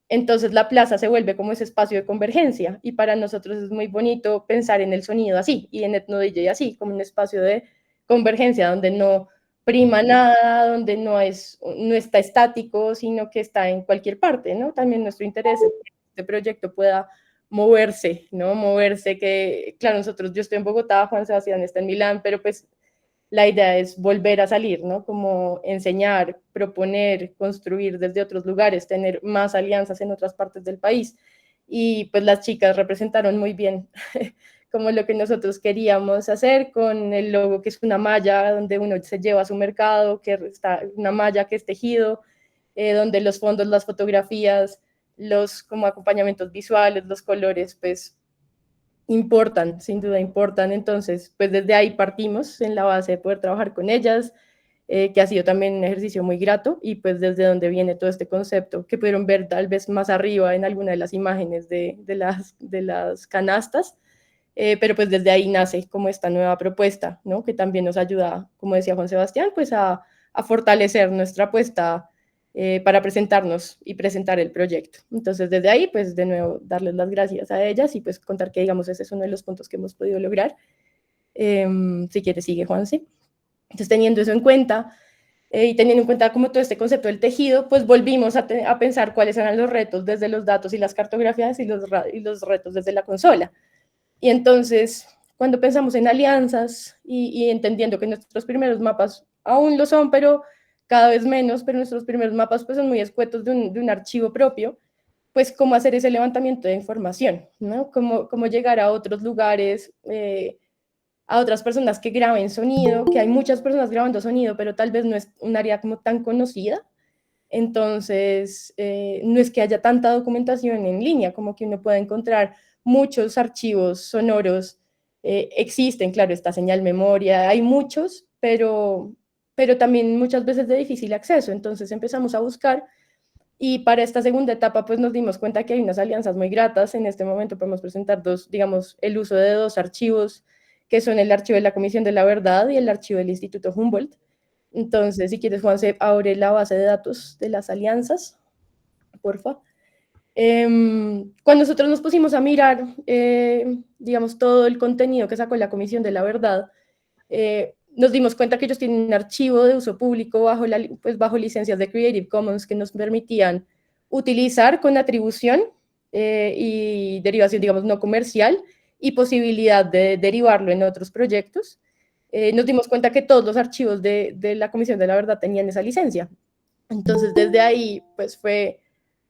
Entonces la plaza se vuelve como ese espacio de convergencia y para nosotros es muy bonito pensar en el sonido así y en Ethno DJ así, como un espacio de convergencia donde no prima nada, donde no está estático, sino que está en cualquier parte, ¿no? También nuestro interés es que este proyecto pueda moverse, ¿no? Moverse, que, claro, yo estoy en Bogotá, Juan Sebastián está en Milán, pero pues la idea es volver a salir, ¿no? Como enseñar, proponer, construir desde otros lugares, tener más alianzas en otras partes del país. Y pues las chicas representaron muy bien como lo que nosotros queríamos hacer con el logo, que es una malla donde uno se lleva a su mercado, que está una malla que es tejido, donde los fondos, las fotografías, los como acompañamientos visuales, los colores, pues importan, sin duda importan. Entonces, pues desde ahí partimos en la base de poder trabajar con ellas, que ha sido también un ejercicio muy grato, y pues desde donde viene todo este concepto, que pudieron ver tal vez más arriba en alguna de las imágenes de las canastas, pero pues desde ahí nace como esta nueva propuesta, ¿no? Que también nos ayuda, como decía Juan Sebastián, pues a fortalecer nuestra apuesta para presentarnos y presentar el proyecto. Entonces, desde ahí, pues de nuevo, darles las gracias a ellas y pues contar que, digamos, ese es uno de los puntos que hemos podido lograr. Si quieres, sigue, Juanse. Entonces, teniendo eso en cuenta y teniendo en cuenta como todo este concepto del tejido, pues volvimos a pensar cuáles eran los retos desde los datos y las cartografías y los retos desde la consola. Y entonces, cuando pensamos en alianzas y entendiendo que nuestros primeros mapas aún lo son, pero cada vez menos, pero nuestros primeros mapas pues son muy escuetos de un archivo propio, pues cómo hacer ese levantamiento de información, ¿no? Cómo llegar a otros lugares, a otras personas que graben sonido, que hay muchas personas grabando sonido, pero tal vez no es un área como tan conocida. Entonces, no es que haya tanta documentación en línea, como que uno pueda encontrar muchos archivos sonoros, existen, claro, esta señal memoria, hay muchos, pero también muchas veces de difícil acceso. Entonces empezamos a buscar y para esta segunda etapa pues nos dimos cuenta que hay unas alianzas muy gratas. En este momento podemos presentar digamos, el uso de dos archivos, que son el archivo de la Comisión de la Verdad y el archivo del Instituto Humboldt. Entonces, si quieres, Juan, se abre la base de datos de las alianzas, porfa. Cuando nosotros nos pusimos a mirar, digamos, todo el contenido que sacó la Comisión de la Verdad, nos dimos cuenta que ellos tienen un archivo de uso público bajo licencias de Creative Commons que nos permitían utilizar con atribución y derivación, digamos, no comercial, y posibilidad de derivarlo en otros proyectos. Nos dimos cuenta que todos los archivos de la Comisión de la Verdad tenían esa licencia. Entonces, desde ahí, pues fue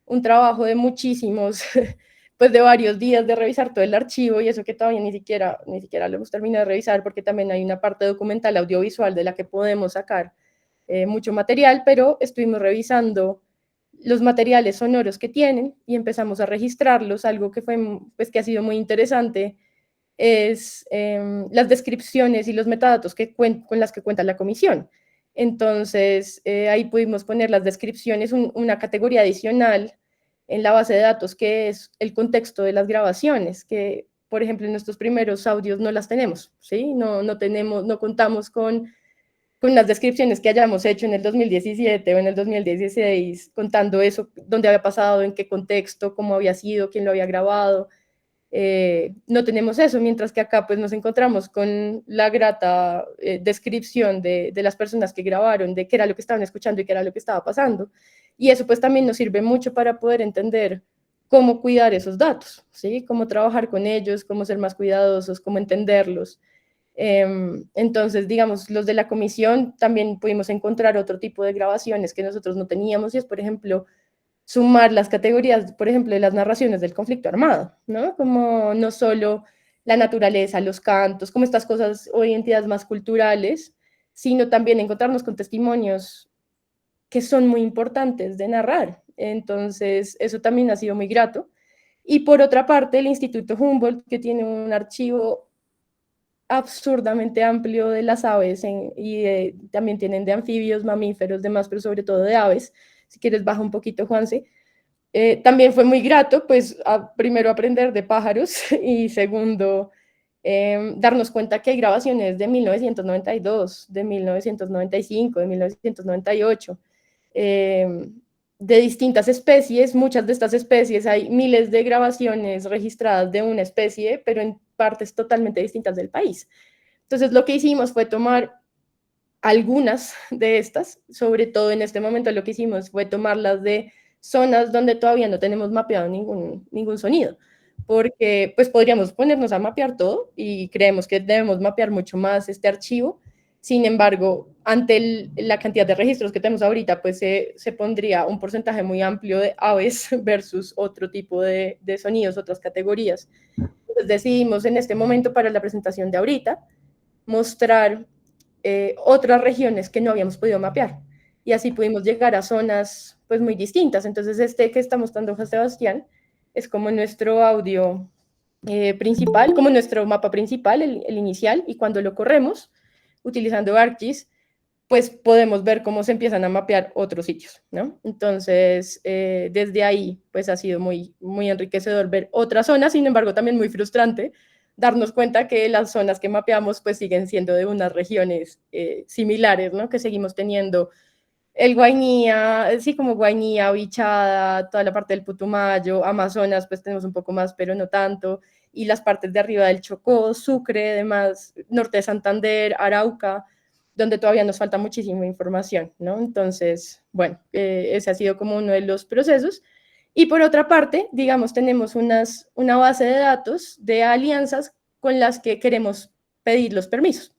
un trabajo de muchísimos, pues de varios días de revisar todo el archivo, y eso que todavía ni siquiera lo hemos terminado de revisar, porque también hay una parte documental audiovisual de la que podemos sacar mucho material, pero estuvimos revisando los materiales sonoros que tienen y empezamos a registrarlos. Algo que pues que ha sido muy interesante es las descripciones y los metadatos con las que cuenta la comisión. Entonces, ahí pudimos poner las descripciones, una categoría adicional en la base de datos, que es el contexto de las grabaciones, que, por ejemplo, en nuestros primeros audios no las tenemos, ¿sí? No contamos con las descripciones que hayamos hecho en el 2017 o en el 2016, contando eso, dónde había pasado, en qué contexto, cómo había sido, quién lo había grabado. No tenemos eso, mientras que acá pues nos encontramos con la grata descripción de las personas que grabaron, de qué era lo que estaban escuchando y qué era lo que estaba pasando. Y eso pues también nos sirve mucho para poder entender cómo cuidar esos datos, ¿sí? Cómo trabajar con ellos, cómo ser más cuidadosos, cómo entenderlos. Entonces, digamos, los de la comisión también pudimos encontrar otro tipo de grabaciones que nosotros no teníamos, y es, por ejemplo, sumar las categorías, por ejemplo, de las narraciones del conflicto armado, ¿no? Como no solo la naturaleza, los cantos, como estas cosas o identidades más culturales, sino también encontrarnos con testimonios que son muy importantes de narrar. Entonces, eso también ha sido muy grato. Y por otra parte, el Instituto Humboldt, que tiene un archivo absurdamente amplio de las aves también tienen de anfibios, mamíferos, demás, pero sobre todo de aves. Si quieres, baja un poquito, Juanse. También fue muy grato, pues, primero aprender de pájaros y segundo, darnos cuenta que hay grabaciones de 1992, de 1995, de 1998, de distintas especies. Muchas de estas especies, hay miles de grabaciones registradas de una especie, pero en partes totalmente distintas del país. Entonces, lo que hicimos fue tomar algunas de estas, sobre todo en este momento lo que hicimos fue tomarlas de zonas donde todavía no tenemos mapeado ningún sonido, porque pues podríamos ponernos a mapear todo y creemos que debemos mapear mucho más este archivo. Sin embargo, ante la cantidad de registros que tenemos ahorita, pues se pondría un porcentaje muy amplio de aves versus otro tipo de sonidos, otras categorías. Entonces decidimos en este momento, para la presentación de ahorita, mostrar otras regiones que no habíamos podido mapear. Y así pudimos llegar a zonas pues muy distintas. Entonces este que está mostrando José Sebastián es como nuestro audio principal, como nuestro mapa principal, el inicial, y cuando lo corremos utilizando ArcGIS, pues podemos ver cómo se empiezan a mapear otros sitios, ¿no? Entonces, desde ahí, pues ha sido muy, muy enriquecedor ver otras zonas, sin embargo, también muy frustrante darnos cuenta que las zonas que mapeamos, pues siguen siendo de unas regiones similares, ¿no? Que seguimos teniendo el Guainía, sí, como Guainía, Bichada, toda la parte del Putumayo, Amazonas, pues tenemos un poco más, pero no tanto, y las partes de arriba del Chocó, Sucre, además, norte de Santander, Arauca, donde todavía nos falta muchísima información, ¿no? Entonces, bueno, ese ha sido como uno de los procesos. Y por otra parte, digamos, tenemos una base de datos de alianzas con las que queremos pedir los permisos.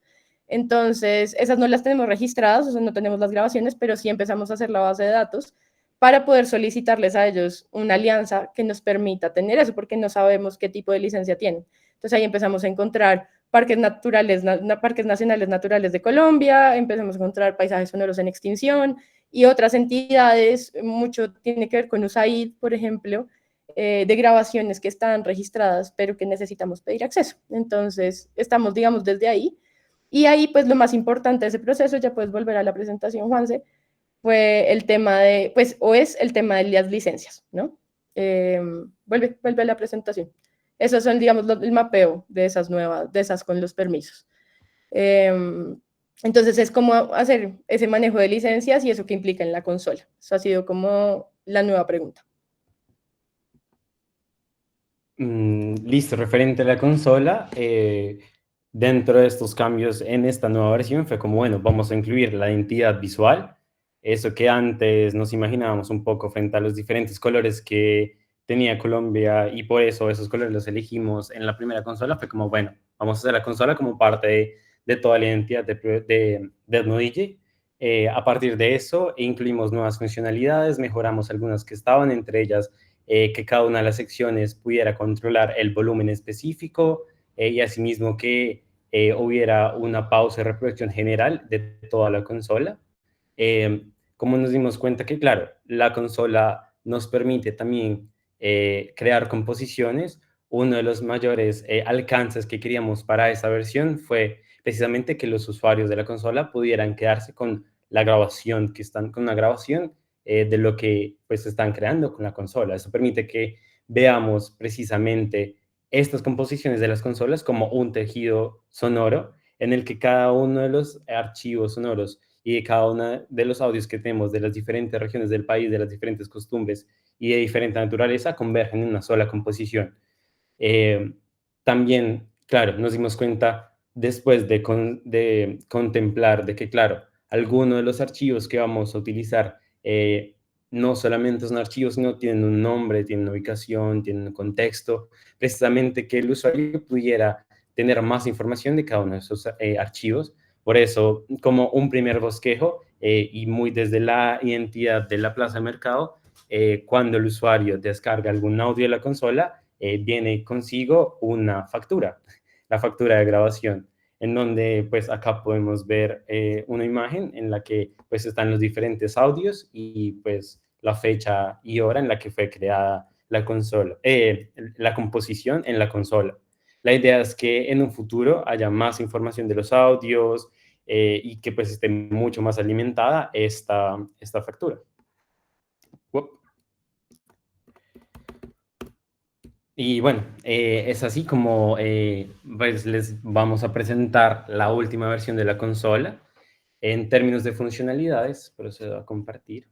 Entonces, esas no las tenemos registradas, o sea, no tenemos las grabaciones, pero sí empezamos a hacer la base de datos para poder solicitarles a ellos una alianza que nos permita tener eso, porque no sabemos qué tipo de licencia tienen. Entonces ahí empezamos a encontrar parques nacionales naturales de Colombia, empezamos a encontrar paisajes sonoros en extinción y otras entidades. Mucho tiene que ver con USAID, por ejemplo, de grabaciones que están registradas, pero que necesitamos pedir acceso. Entonces, estamos, digamos, desde ahí. Y ahí, pues, lo más importante de ese proceso, ya puedes volver a la presentación, Juanse, fue el tema de, pues, o es el tema de las licencias, ¿no? Vuelve a la presentación. Esos son, digamos, el mapeo de esas nuevas, de esas con los permisos. Entonces, es como hacer ese manejo de licencias y eso que implica en la consola. Eso ha sido como la nueva pregunta. Listo, referente a la consola, dentro de estos cambios en esta nueva versión fue como, bueno, vamos a incluir la identidad visual, eso que antes nos imaginábamos un poco frente a los diferentes colores que tenía Colombia y por eso esos colores los elegimos en la primera consola, fue como, bueno, vamos a hacer la consola como parte de toda la identidad de Ethnodj. A partir de eso incluimos nuevas funcionalidades, mejoramos algunas que estaban, entre ellas que cada una de las secciones pudiera controlar el volumen específico y asimismo que hubiera una pausa de reproducción general de toda la consola. Como nos dimos cuenta que, claro, la consola nos permite también crear composiciones, uno de los mayores alcances que queríamos para esa versión fue precisamente que los usuarios de la consola pudieran quedarse con la grabación, con una grabación de lo que pues están creando con la consola. Eso permite que veamos precisamente estas composiciones de las consolas como un tejido sonoro en el que cada uno de los archivos sonoros y de cada uno de los audios que tenemos de las diferentes regiones del país, de las diferentes costumbres y de diferente naturaleza convergen en una sola composición. También, claro, nos dimos cuenta después de contemplar de que, claro, algunos de los archivos que vamos a utilizar no solamente son archivos, sino tienen un nombre, tienen una ubicación, tienen un contexto, precisamente que el usuario pudiera tener más información de cada uno de esos archivos. Por eso, como un primer bosquejo, y muy desde la identidad de la plaza de mercado, cuando el usuario descarga algún audio de la consola, viene consigo una factura, la factura de grabación, en donde pues acá podemos ver una imagen en la que pues están los diferentes audios y pues la fecha y hora en la que fue creada la consola, la composición en la consola. La idea es que en un futuro haya más información de los audios y que pues esté mucho más alimentada esta factura. Uop. Y bueno, es así como pues les vamos a presentar la última versión de la consola. En términos de funcionalidades, procedo a compartir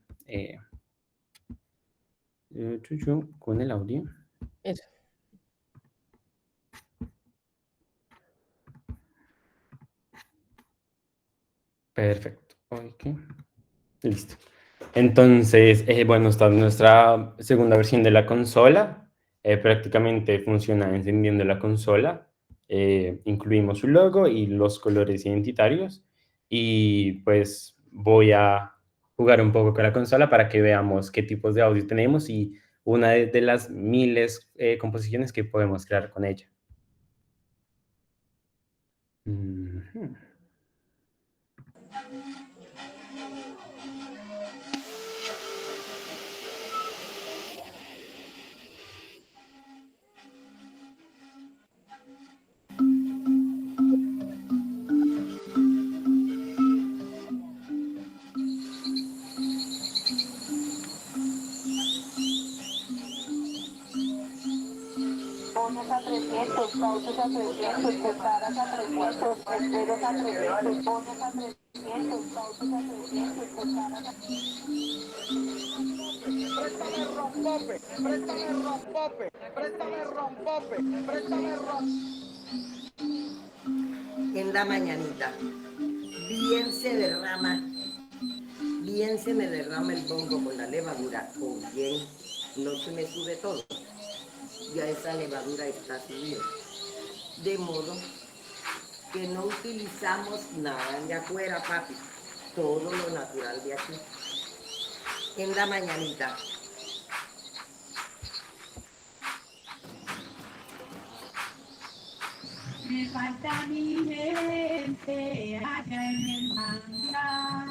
con el audio. Eso. Perfecto. Okay. Listo. Entonces, bueno, esta es nuestra segunda versión de la consola. Prácticamente funciona encendiendo la consola. Incluimos su logo y los colores identitarios. Y pues voy a jugar un poco con la consola para que veamos qué tipos de audio tenemos y una de las miles composiciones que podemos crear con ella. Voces a 300, pausas a 300, preparadas a 300, esteros a 300, voces a 300, pausas a 300, preparadas a 300. En la mañanita, bien se me derrama el bongo con la levadura, o bien no se me sube todo. Ya esa levadura está subida. De modo que no utilizamos nada de afuera, papi. Todo lo natural de aquí. En la mañanita. Me falta mi gente allá en el manglar,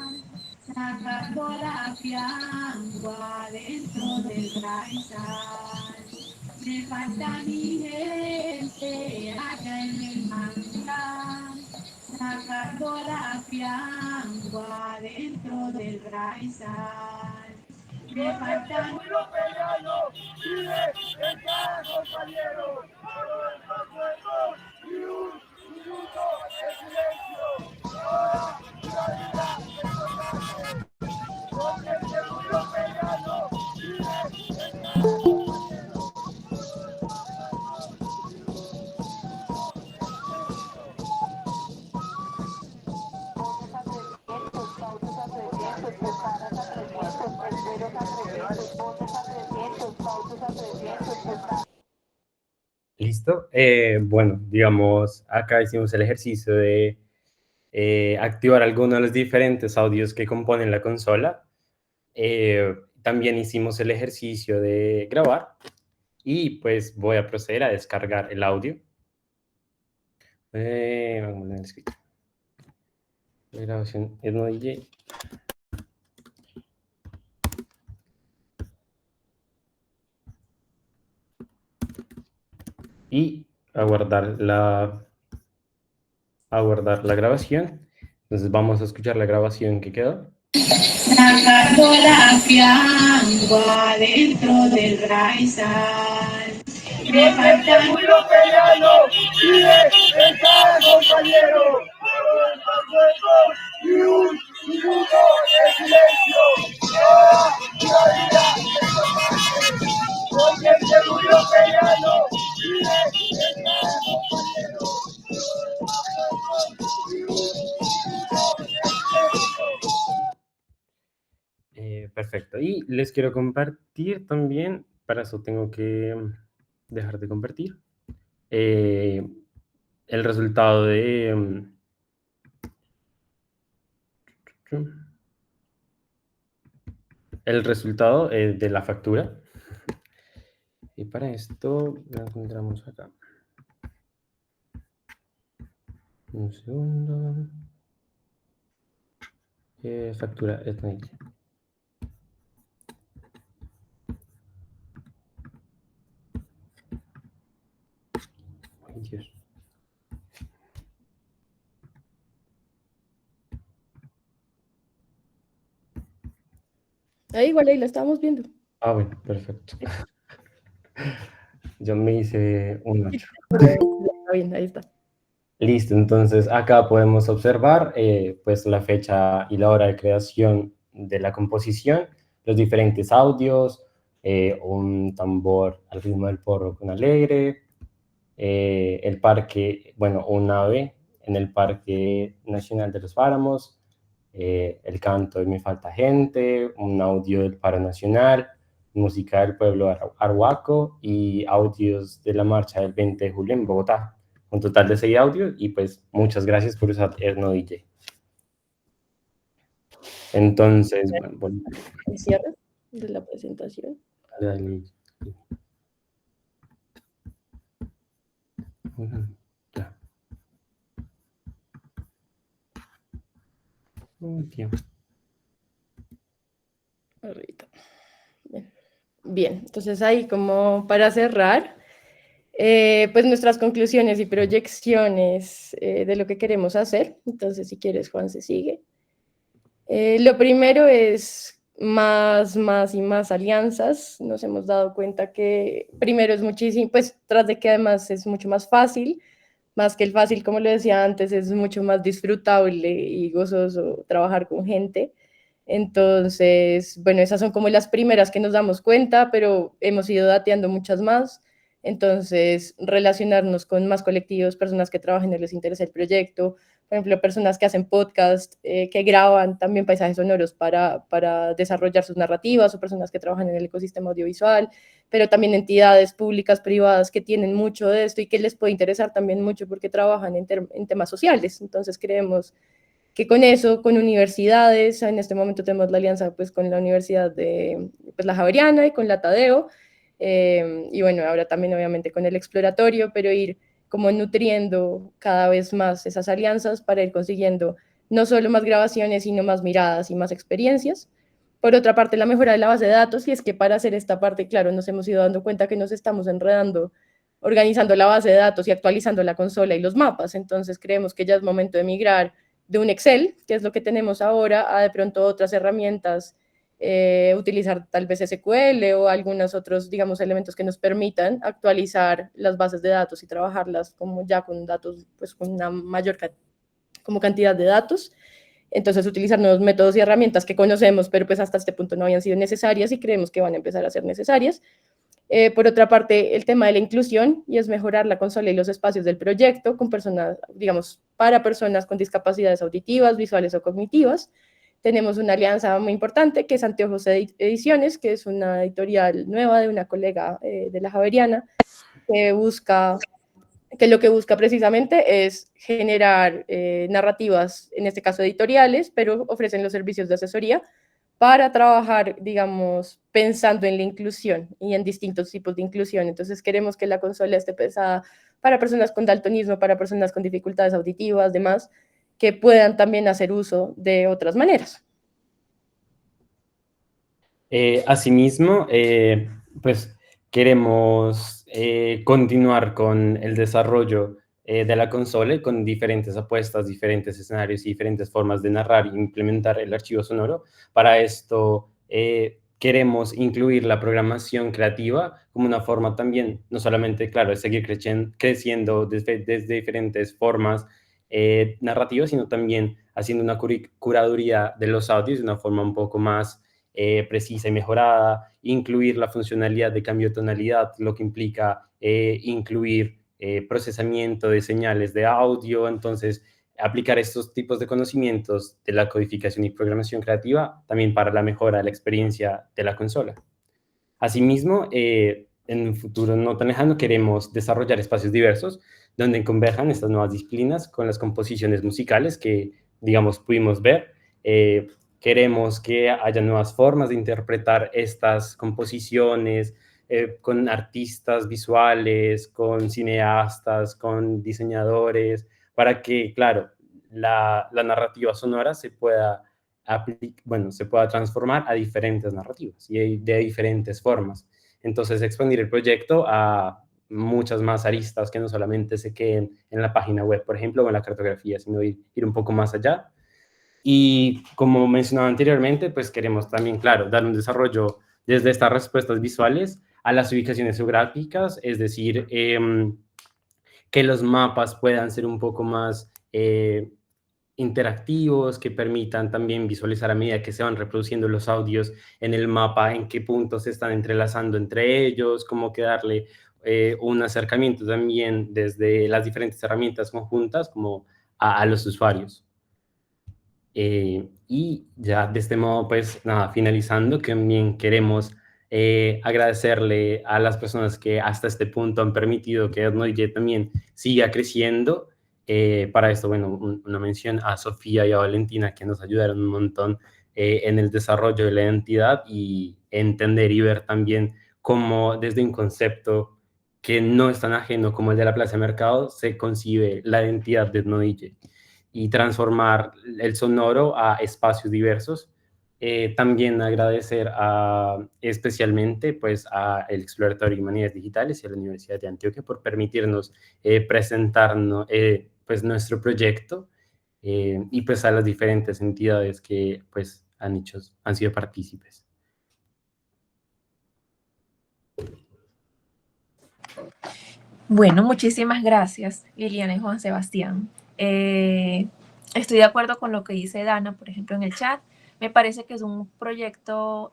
sacando la piangua dentro del raizal. Me falta mi gente allá en el manglar, sacando la piangua dentro del raizal. Me falta mi ¿Listo? Bueno, digamos, acá hicimos el ejercicio de activar algunos de los diferentes audios que componen la consola. También hicimos el ejercicio de grabar y pues voy a proceder a descargar el audio. Vamos a ver el escrito. La grabación es no DJ. Y aguardar la grabación. Entonces vamos a escuchar la grabación que quedó. sacando la piangua dentro del raizal. Me falta muy peleando y está compañero. Y un minuto de silencio. Porque se murió peleando y está compañero. Perfecto. Y Y les quiero compartir también, para eso tengo que dejar de compartir, el resultado de... el resultado de la factura. Y para esto lo encontramos acá. Un segundo. Factura ethnic. Ay, Dios. Igual ahí la estábamos viendo. Ah, bueno, perfecto. Yo me hice un 8. Está bien, ahí está. Listo, entonces acá podemos observar pues la fecha y la hora de creación de la composición, los diferentes audios, un tambor al ritmo del porro con alegre, el parque, bueno, un ave en el Parque Nacional de los Páramos, el canto de Me Falta Gente, un audio del paro nacional, música del pueblo arhuaco y audios de la marcha del 20 de julio en Bogotá. Un total de 6 audios y pues muchas gracias por usar Erno DJ. Entonces, bueno, El cierre de la presentación. dale. Ya. Tío. Ahorita. Bien, entonces ahí como para cerrar, pues nuestras conclusiones y proyecciones de lo que queremos hacer. Entonces, si quieres, Juan, se sigue. Lo primero es más y más alianzas. Nos hemos dado cuenta que primero es muchísimo, pues tras de que además es mucho más fácil, más que el fácil, como lo decía antes, es mucho más disfrutable y gozoso trabajar con gente. Entonces, bueno, esas son como las primeras que nos damos cuenta, pero hemos ido dateando muchas más. Entonces, relacionarnos con más colectivos, personas que trabajan y les interesa el proyecto, por ejemplo, personas que hacen podcast, que graban también paisajes sonoros para desarrollar sus narrativas, o personas que trabajan en el ecosistema audiovisual, pero también entidades públicas, privadas que tienen mucho de esto y que les puede interesar también mucho porque trabajan en temas sociales. Entonces, creemos que con eso, con universidades, en este momento tenemos la alianza pues con la Universidad de pues, la Javeriana y con la Tadeo, y bueno, ahora también obviamente con el exploratorio, pero ir como nutriendo cada vez más esas alianzas para ir consiguiendo no solo más grabaciones, sino más miradas y más experiencias. Por otra parte, la mejora de la base de datos, y es que para hacer esta parte, claro, nos hemos ido dando cuenta que nos estamos enredando organizando la base de datos y actualizando la consola y los mapas, entonces creemos que ya es momento de migrar de un Excel, que es lo que tenemos ahora, a de pronto otras herramientas, utilizar tal vez SQL o algunos otros, digamos, elementos que nos permitan actualizar las bases de datos y trabajarlas como ya con datos, pues con una mayor como cantidad de datos. Entonces, utilizar nuevos métodos y herramientas que conocemos, pero pues hasta este punto no habían sido necesarias y creemos que van a empezar a ser necesarias. Por otra parte, el tema de la inclusión, y es mejorar la consola y los espacios del proyecto con personas, digamos, para personas con discapacidades auditivas, visuales o cognitivas. Tenemos una alianza muy importante que es Anteojos Ediciones, que es una editorial nueva de una colega de la Javeriana, que lo que busca precisamente es generar narrativas, en este caso editoriales, pero ofrecen los servicios de asesoría para trabajar, digamos, pensando en la inclusión y en distintos tipos de inclusión. Entonces queremos que la consola esté pensada para personas con daltonismo, para personas con dificultades auditivas, demás, que puedan también hacer uso de otras maneras. Asimismo, pues queremos continuar con el desarrollo de la consola con diferentes apuestas, diferentes escenarios y diferentes formas de narrar e implementar el archivo sonoro. Para esto queremos incluir la programación creativa como una forma también, no solamente, claro, de seguir creciendo desde diferentes formas narrativas, sino también haciendo una curaduría de los audios de una forma un poco más precisa y mejorada, incluir la funcionalidad de cambio de tonalidad, lo que implica incluir procesamiento de señales de audio. Entonces, aplicar estos tipos de conocimientos de la codificación y programación creativa también para la mejora de la experiencia de la consola. Asimismo, en un futuro no tan lejano queremos desarrollar espacios diversos donde converjan estas nuevas disciplinas con las composiciones musicales que, digamos, pudimos ver. Queremos que haya nuevas formas de interpretar estas composiciones con artistas visuales, con cineastas, con diseñadores, para que, claro, la narrativa sonora se pueda se pueda transformar a diferentes narrativas y de diferentes formas. Entonces, expandir el proyecto a muchas más aristas que no solamente se queden en la página web, por ejemplo, o en la cartografía, sino ir un poco más allá. Y como mencionaba anteriormente, pues queremos también, claro, dar un desarrollo desde estas respuestas visuales a las ubicaciones geográficas, es decir, que los mapas puedan ser un poco más interactivos, que permitan también visualizar a medida que se van reproduciendo los audios en el mapa, en qué puntos se están entrelazando entre ellos, cómo que darle un acercamiento también desde las diferentes herramientas conjuntas como a los usuarios. Y ya de este modo, pues nada, finalizando, que también queremos agradecerle a las personas que hasta este punto han permitido que Etnodj también siga creciendo. Para esto, bueno, una mención a Sofía y a Valentina, que nos ayudaron un montón en el desarrollo de la identidad y entender y ver también cómo desde un concepto que no es tan ajeno como el de la Plaza de Mercado se concibe la identidad de Etnodj y transformar el sonoro a espacios diversos. También agradecer especialmente pues, a el Exploratorio de Humanidades Digitales y a la Universidad de Antioquia por permitirnos presentarnos pues, nuestro proyecto y pues, a las diferentes entidades que pues, han sido partícipes. Bueno, muchísimas gracias, Liliana y Juan Sebastián. Estoy de acuerdo con lo que dice Dana, por ejemplo, en el chat. Me parece que es un proyecto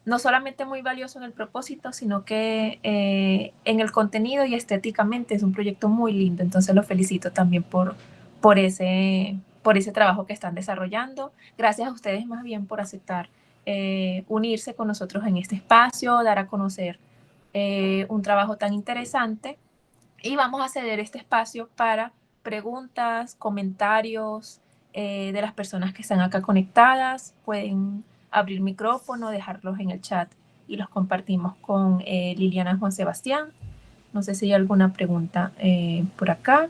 no solamente muy valioso en el propósito, sino que en el contenido y estéticamente es un proyecto muy lindo. Entonces lo felicito también por ese trabajo que están desarrollando. Gracias a ustedes más bien por aceptar unirse con nosotros en este espacio, dar a conocer un trabajo tan interesante. Y vamos a ceder este espacio para preguntas, comentarios de las personas que están acá conectadas. Pueden abrir micrófono, dejarlos en el chat y los compartimos con Liliana y Juan Sebastián. No sé si hay alguna pregunta por acá.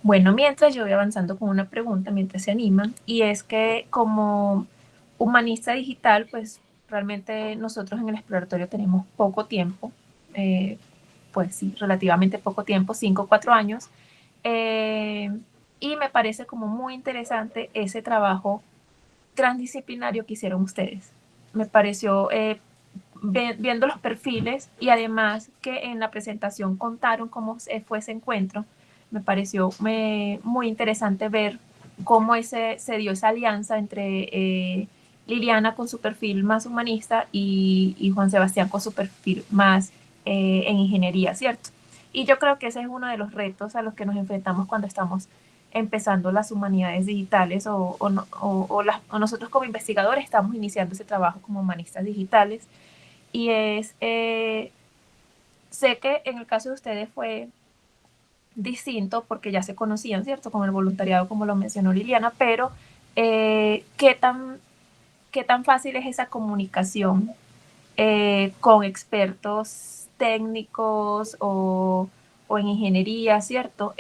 Bueno, mientras yo voy avanzando con una pregunta, mientras se animan, y es que como humanista digital, pues realmente nosotros en el exploratorio tenemos poco tiempo, pues sí, relativamente poco tiempo, 5 o 4 años, y me parece como muy interesante ese trabajo transdisciplinario que hicieron ustedes. Me pareció, viendo los perfiles y además que en la presentación contaron cómo fue ese encuentro, me pareció muy interesante ver cómo se dio esa alianza entre Liliana con su perfil más humanista y Juan Sebastián con su perfil más en ingeniería, ¿cierto? Y yo creo que ese es uno de los retos a los que nos enfrentamos cuando estamos empezando las humanidades digitales o nosotros como investigadores estamos iniciando ese trabajo como humanistas digitales. Y es, sé que en el caso de ustedes fue distinto porque ya se conocían, ¿cierto? Con el voluntariado, como lo mencionó Liliana, pero ¿qué tan fácil es esa comunicación con expertos técnicos o en ingeniería, ¿cierto?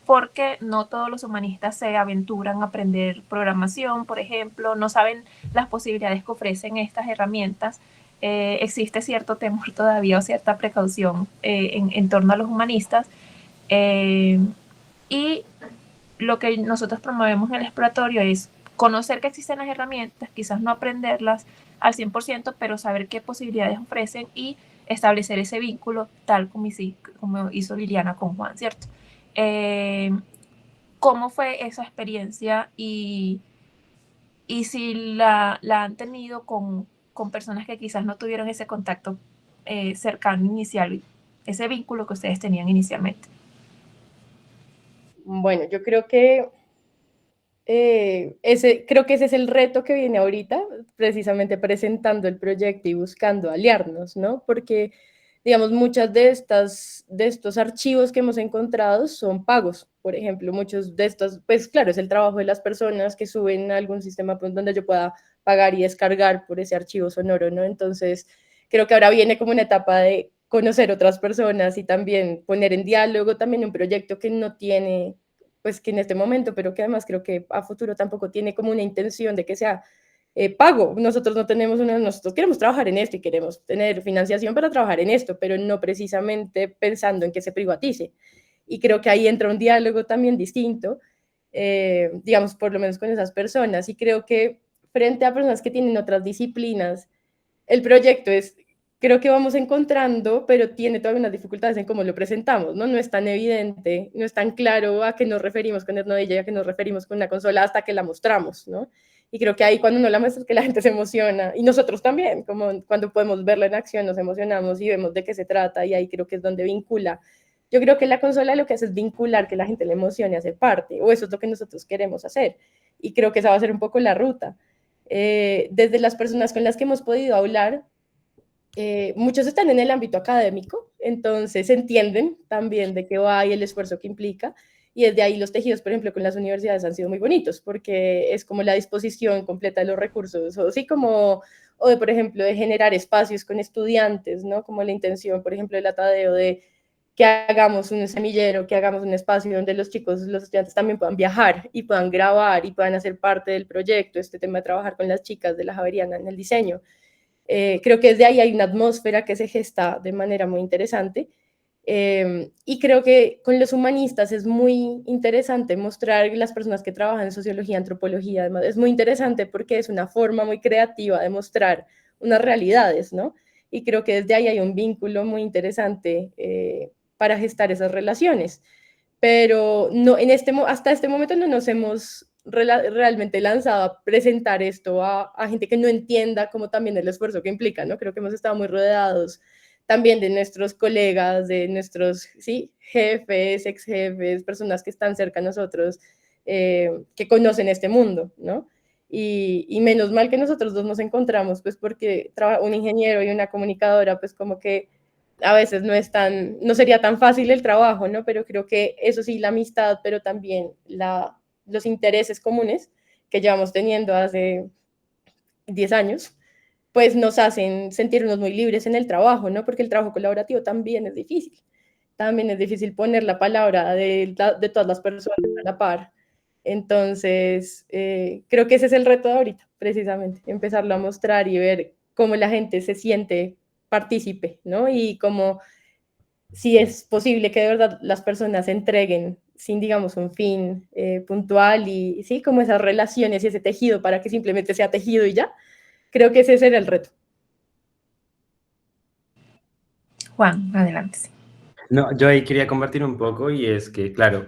Porque no todos los humanistas se aventuran a aprender programación, por ejemplo, no saben las posibilidades que ofrecen estas herramientas. Existe cierto temor todavía o cierta precaución en torno a los humanistas. Y lo que nosotros promovemos en el exploratorio es conocer que existen las herramientas, quizás no aprenderlas al 100%, pero saber qué posibilidades ofrecen y establecer ese vínculo tal como hizo Liliana con Juan, ¿cierto? ¿Cómo fue esa experiencia y si la han tenido con personas que quizás no tuvieron ese contacto cercano inicial, ese vínculo que ustedes tenían inicialmente? Bueno, yo creo que creo que ese es el reto que viene ahorita, precisamente presentando el proyecto y buscando aliarnos, ¿no? Porque, digamos, muchas de estos archivos que hemos encontrado son pagos. Por ejemplo, muchos de estos, pues claro, es el trabajo de las personas que suben a algún sistema donde yo pueda pagar y descargar por ese archivo sonoro, ¿no? Entonces, creo que ahora viene como una etapa de conocer otras personas y también poner en diálogo también un proyecto que no tiene, pues que en este momento, pero que además creo que a futuro tampoco tiene como una intención de que sea pago. Nosotros no tenemos nosotros queremos trabajar en esto y queremos tener financiación para trabajar en esto, pero no precisamente pensando en que se privatice. Y creo que ahí entra un diálogo también distinto, digamos, por lo menos con esas personas. Y creo que frente a personas que tienen otras disciplinas, el proyecto es, creo que vamos encontrando, pero tiene todavía unas dificultades en cómo lo presentamos, ¿no? No es tan evidente, no es tan claro a qué nos referimos con Ethnodilla y a qué nos referimos con una consola hasta que la mostramos, ¿no? Y creo que ahí cuando uno la muestra es que la gente se emociona, y nosotros también, como cuando podemos verla en acción nos emocionamos y vemos de qué se trata, y ahí creo que es donde vincula. Yo creo que la consola lo que hace es vincular, que la gente le emocione a ser parte, o eso es lo que nosotros queremos hacer, y creo que esa va a ser un poco la ruta. Desde las personas con las que hemos podido hablar, muchos están en el ámbito académico, entonces entienden también de qué va y el esfuerzo que implica, y desde ahí los tejidos, por ejemplo, con las universidades han sido muy bonitos, porque es como la disposición completa de los recursos, o sí como, o de, por ejemplo, de generar espacios con estudiantes, ¿no? Como la intención, por ejemplo, del Atadeo de que hagamos un semillero, que hagamos un espacio donde los chicos, los estudiantes también puedan viajar y puedan grabar y puedan hacer parte del proyecto, este tema de trabajar con las chicas de la Javeriana en el diseño. Creo que desde ahí hay una atmósfera que se gesta de manera muy interesante. Y creo que con los humanistas es muy interesante mostrar las personas que trabajan en sociología, antropología, además, es muy interesante porque es una forma muy creativa de mostrar unas realidades, ¿no? Y creo que desde ahí hay un vínculo muy interesante para gestar esas relaciones. Pero no, hasta este momento no nos hemos realmente lanzado a presentar esto a gente que no entienda como también el esfuerzo que implica, ¿no? Creo que hemos estado muy rodeados también de nuestros colegas, de nuestros, sí, jefes, ex jefes, personas que están cerca de nosotros, que conocen este mundo, ¿no? Y menos mal que nosotros dos nos encontramos, pues porque un ingeniero y una comunicadora, pues como que a veces no sería tan fácil el trabajo, ¿no? Pero creo que eso sí, la amistad, pero también los intereses comunes que llevamos teniendo hace 10 años, pues nos hacen sentirnos muy libres en el trabajo, ¿no? Porque el trabajo colaborativo también es difícil. También es difícil poner la palabra de todas las personas a la par. Entonces, creo que ese es el reto de ahorita, precisamente, empezarlo a mostrar y ver cómo la gente se siente partícipe, ¿no? Y cómo si es posible que de verdad las personas se entreguen sin, digamos, un fin puntual y sí, como esas relaciones y ese tejido para que simplemente sea tejido y ya. Creo que ese será el reto. Juan, adelante. No, yo ahí quería compartir un poco y es que, claro,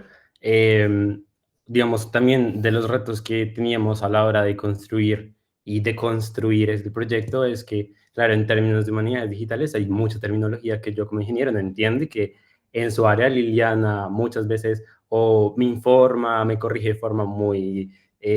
digamos, también de los retos que teníamos a la hora de construir y de construir este proyecto es que, claro, en términos de humanidades digitales hay mucha terminología que yo como ingeniero no entiendo y que en su área Liliana muchas veces o me informa, me corrige de forma muy,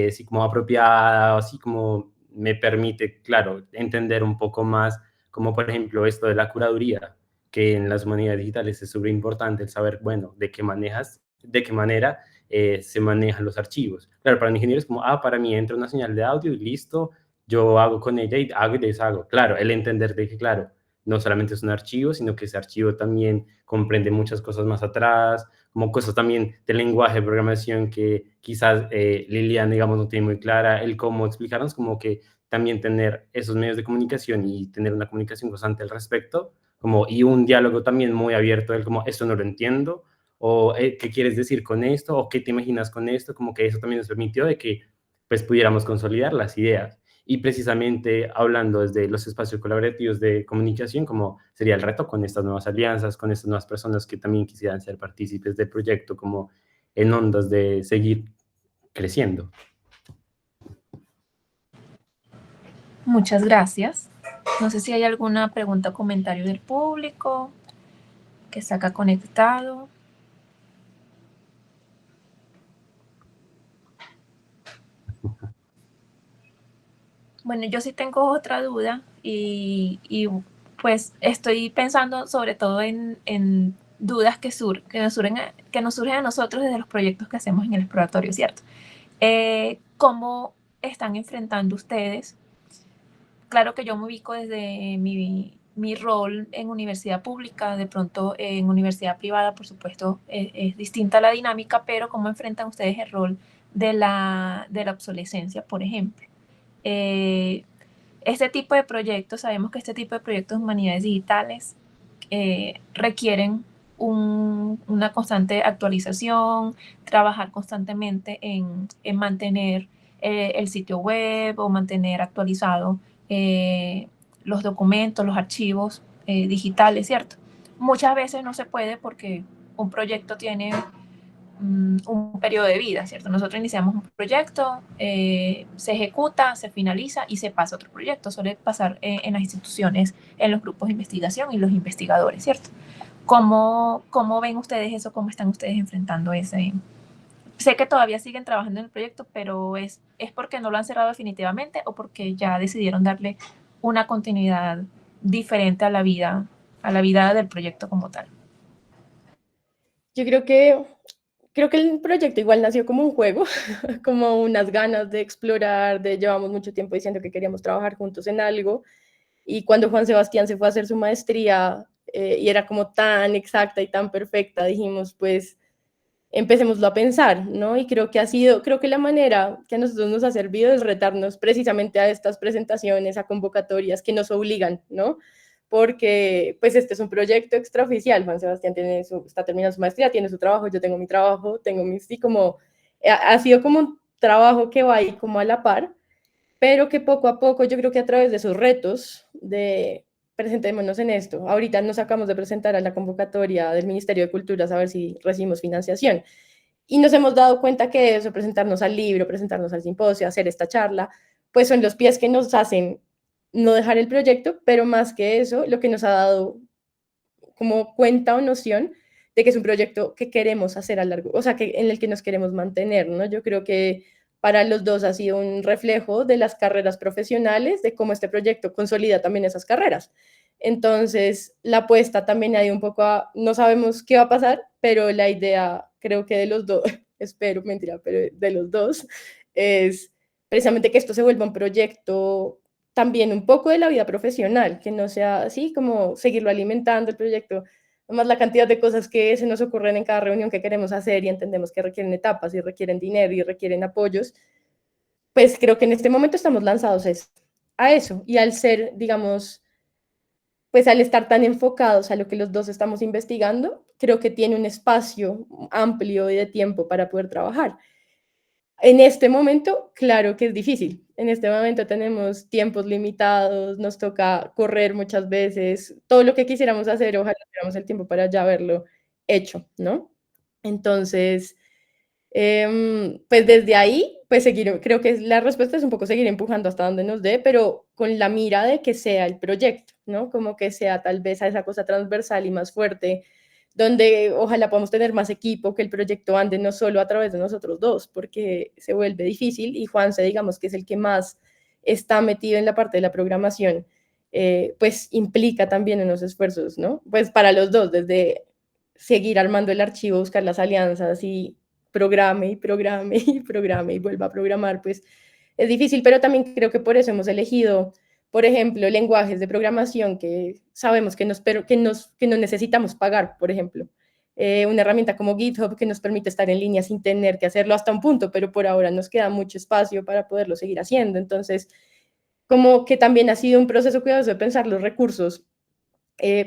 así como apropiada, así como me permite, claro, entender un poco más, como por ejemplo esto de la curaduría que en las humanidades digitales es súper importante el saber, bueno, de qué manera se manejan los archivos. Claro, para un ingeniero es como, para mí entra una señal de audio y listo, yo hago con ella y hago y deshago. Claro, el entender de que, claro, no solamente es un archivo, sino que ese archivo también comprende muchas cosas más atrás, como cosas también de lenguaje de programación que quizás Lilian, digamos, no tiene muy clara, el cómo explicarnos, como que también tener esos medios de comunicación y tener una comunicación constante al respecto, como, y un diálogo también muy abierto, del como, esto no lo entiendo, o qué quieres decir con esto, o qué te imaginas con esto, como que eso también nos permitió de que pues pudiéramos consolidar las ideas. Y precisamente hablando desde los espacios colaborativos de comunicación, como sería el reto con estas nuevas alianzas, con estas nuevas personas que también quisieran ser partícipes del proyecto, como en ondas de seguir creciendo. Muchas gracias. No sé si hay alguna pregunta o comentario del público que está acá conectado. Bueno, yo sí tengo otra duda y pues estoy pensando sobre todo en dudas que nos surgen a nosotros desde los proyectos que hacemos en el exploratorio, ¿cierto? ¿Cómo están enfrentando ustedes? Claro que yo me ubico desde mi rol en universidad pública, de pronto en universidad privada, por supuesto, es distinta la dinámica, pero ¿cómo enfrentan ustedes el rol de la obsolescencia, por ejemplo? Eh, este tipo de proyectos, sabemos que este tipo de proyectos de humanidades digitales requieren una constante actualización, trabajar constantemente en mantener el sitio web o mantener actualizado eh, los documentos, los archivos digitales, ¿cierto? Muchas veces no se puede porque un proyecto tiene un periodo de vida, ¿cierto? Nosotros iniciamos un proyecto, se ejecuta, se finaliza y se pasa a otro proyecto. Suele pasar en las instituciones, en los grupos de investigación y los investigadores, ¿cierto? ¿Cómo ven ustedes eso? ¿Cómo están ustedes enfrentando ese? Sé que todavía siguen trabajando en el proyecto, pero ¿es porque no lo han cerrado definitivamente o porque ya decidieron darle una continuidad diferente a la vida del proyecto como tal? Yo creo que el proyecto igual nació como un juego, como unas ganas de explorar, de llevamos mucho tiempo diciendo que queríamos trabajar juntos en algo, y cuando Juan Sebastián se fue a hacer su maestría y era como tan exacta y tan perfecta, dijimos, pues empecémoslo a pensar, ¿no? Y creo que la manera que a nosotros nos ha servido es retarnos precisamente a estas presentaciones, a convocatorias que nos obligan, ¿no? Porque pues este es un proyecto extraoficial. Juan Sebastián está terminando su maestría, tiene su trabajo, yo tengo mi trabajo, tengo mi, sí, como, ha sido como un trabajo que va ahí como a la par, pero que poco a poco yo creo que a través de esos retos de presentémonos en esto. Ahorita nos acabamos de presentar a la convocatoria del Ministerio de Cultura a ver si recibimos financiación. Y nos hemos dado cuenta que eso, presentarnos al libro, presentarnos al simposio, hacer esta charla, pues son los pies que nos hacen no dejar el proyecto, pero más que eso, lo que nos ha dado como cuenta o noción de que es un proyecto que queremos hacer a largo, o sea, que en el que nos queremos mantener, ¿no? Yo creo que para los dos ha sido un reflejo de las carreras profesionales, de cómo este proyecto consolida también esas carreras. Entonces, la apuesta también ha ido un poco a, no sabemos qué va a pasar, pero la idea, creo que de los dos, espero, mentira, pero de los dos, es precisamente que esto se vuelva un proyecto también un poco de la vida profesional, que no sea así como seguirlo alimentando el proyecto, además la cantidad de cosas que se nos ocurren en cada reunión que queremos hacer y entendemos que requieren etapas y requieren dinero y requieren apoyos, pues creo que en este momento estamos lanzados a eso y al ser, digamos, pues al estar tan enfocados a lo que los dos estamos investigando, creo que tiene un espacio amplio y de tiempo para poder trabajar. En este momento, claro que es difícil. En este momento tenemos tiempos limitados, nos toca correr muchas veces. Todo lo que quisiéramos hacer, ojalá tuviéramos el tiempo para ya verlo hecho, ¿no? Entonces, pues desde ahí, pues seguir, creo que la respuesta es un poco seguir empujando hasta donde nos dé, pero con la mira de que sea el proyecto, ¿no? Como que sea tal vez a esa cosa transversal y más fuerte, donde ojalá podamos tener más equipo, que el proyecto ande no solo a través de nosotros dos, porque se vuelve difícil y Juanse, digamos que es el que más está metido en la parte de la programación, pues implica también unos esfuerzos, ¿no? Pues para los dos, desde seguir armando el archivo, buscar las alianzas y programe y programe y programe y vuelva a programar, pues es difícil, pero también creo que por eso hemos elegido, por ejemplo, lenguajes de programación que sabemos que no necesitamos pagar, por ejemplo. Una herramienta como GitHub que nos permite estar en línea sin tener que hacerlo hasta un punto, pero por ahora nos queda mucho espacio para poderlo seguir haciendo. Entonces, como que también ha sido un proceso cuidadoso de pensar los recursos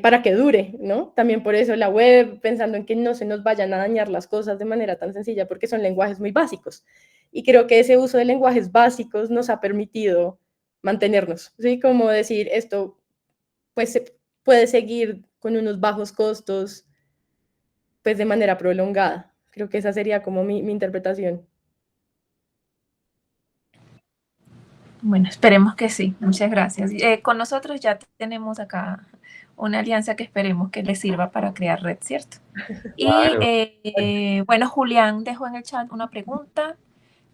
para que dure, ¿no? También por eso la web, pensando en que no se nos vayan a dañar las cosas de manera tan sencilla, porque son lenguajes muy básicos. Y creo que ese uso de lenguajes básicos nos ha permitido mantenernos, ¿sí? Como decir, esto pues se puede seguir con unos bajos costos, pues de manera prolongada. Creo que esa sería como mi interpretación. Bueno, esperemos que sí. Muchas gracias. Con nosotros ya tenemos acá una alianza que esperemos que les sirva para crear red, ¿cierto? Y Claro. bueno, Julián dejó en el chat una pregunta.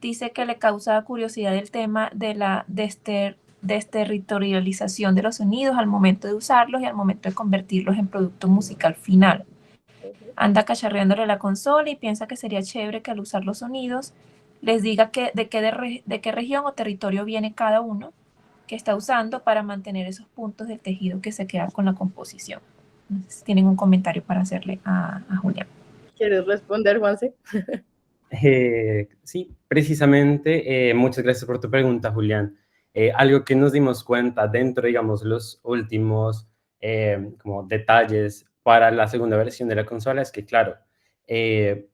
Dice que le causa curiosidad el tema de la desterritorialización de los sonidos al momento de usarlos y al momento de convertirlos en producto musical final. Anda cacharreándole la consola y piensa que sería chévere que al usar los sonidos les diga de qué región o territorio viene cada uno que está usando para mantener esos puntos del tejido que se quedan con la composición. Entonces, tienen un comentario para hacerle a Julián. ¿Quieres responder, Juanse? Sí, precisamente, muchas gracias por tu pregunta, Julián. Algo que nos dimos cuenta dentro, digamos, los últimos como detalles para la segunda versión de la consola es que, claro, de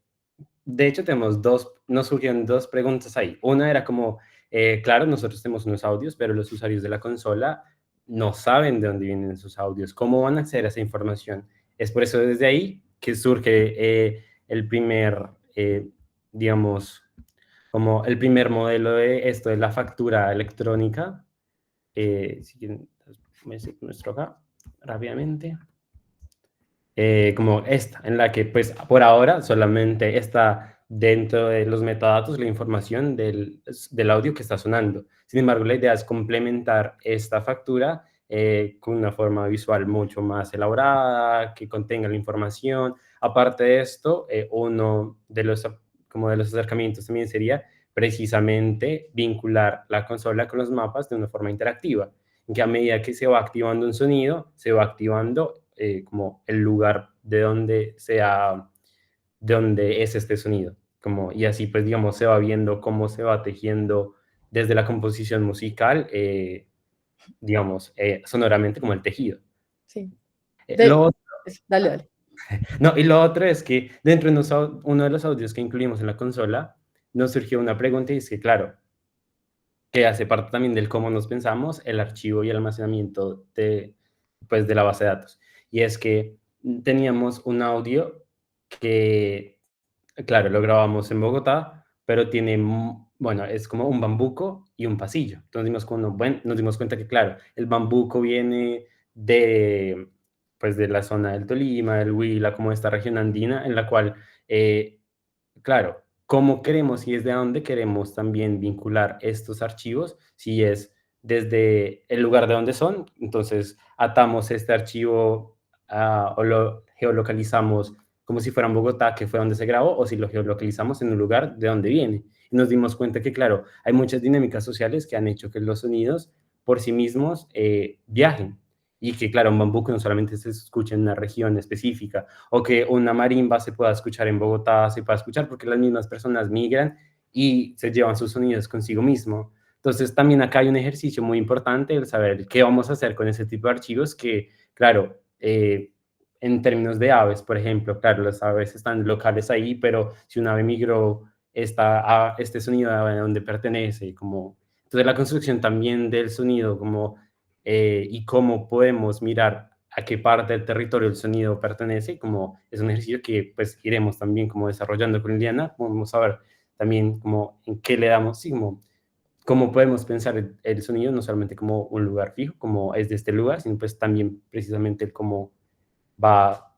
hecho nos surgieron dos preguntas ahí. Una era como, claro, nosotros tenemos unos audios, pero los usuarios de la consola no saben de dónde vienen esos audios, cómo van a acceder a esa información. Es por eso desde ahí que surge el primer digamos, como el primer modelo de esto de la factura electrónica. Si quieren, me muestro acá rápidamente. Como esta, en la que pues por ahora solamente está dentro de los metadatos la información del audio que está sonando. Sin embargo, la idea es complementar esta factura con una forma visual mucho más elaborada, que contenga la información. Aparte de esto, uno de los acercamientos también sería precisamente vincular la consola con los mapas de una forma interactiva, en que a medida que se va activando un sonido, se va activando como el lugar de donde es este sonido. Y así, pues, digamos, se va viendo cómo se va tejiendo desde la composición musical, digamos, sonoramente como el tejido. Sí. Lo Dale. No, y lo otro es que dentro de uno de los audios que incluimos en la consola, nos surgió una pregunta y es que, claro, que hace parte también del cómo nos pensamos el archivo y el almacenamiento pues, de la base de datos. Y es que teníamos un audio que, claro, lo grabamos en Bogotá, pero tiene, bueno, es como un bambuco y un pasillo. Entonces nos dimos cuenta que, claro, el bambuco viene pues, de la zona del Tolima, del Huila, como esta región andina, en la cual, claro, cómo queremos y desde dónde queremos también vincular estos archivos, si es desde el lugar de donde son, entonces atamos este archivo o lo geolocalizamos como si fuera en Bogotá, que fue donde se grabó, o si lo geolocalizamos en un lugar de donde viene. Y nos dimos cuenta que, claro, hay muchas dinámicas sociales que han hecho que los sonidos por sí mismos viajen. Y que, claro, un bambuco no solamente se escucha en una región específica, o que una marimba se pueda escuchar en Bogotá, se pueda escuchar porque las mismas personas migran y se llevan sus sonidos consigo mismo. Entonces, también acá hay un ejercicio muy importante, el saber qué vamos a hacer con ese tipo de archivos que, claro, en términos de aves, por ejemplo, claro, las aves están locales ahí, pero si un ave migró, este sonido a donde pertenece, entonces la construcción también del sonido, y cómo podemos mirar a qué parte del territorio el sonido pertenece, como es un ejercicio que pues iremos también como desarrollando con Liliana, vamos a ver también como en qué le damos, sí, cómo podemos pensar el sonido no solamente como un lugar fijo, como es de este lugar, sino pues también precisamente cómo va,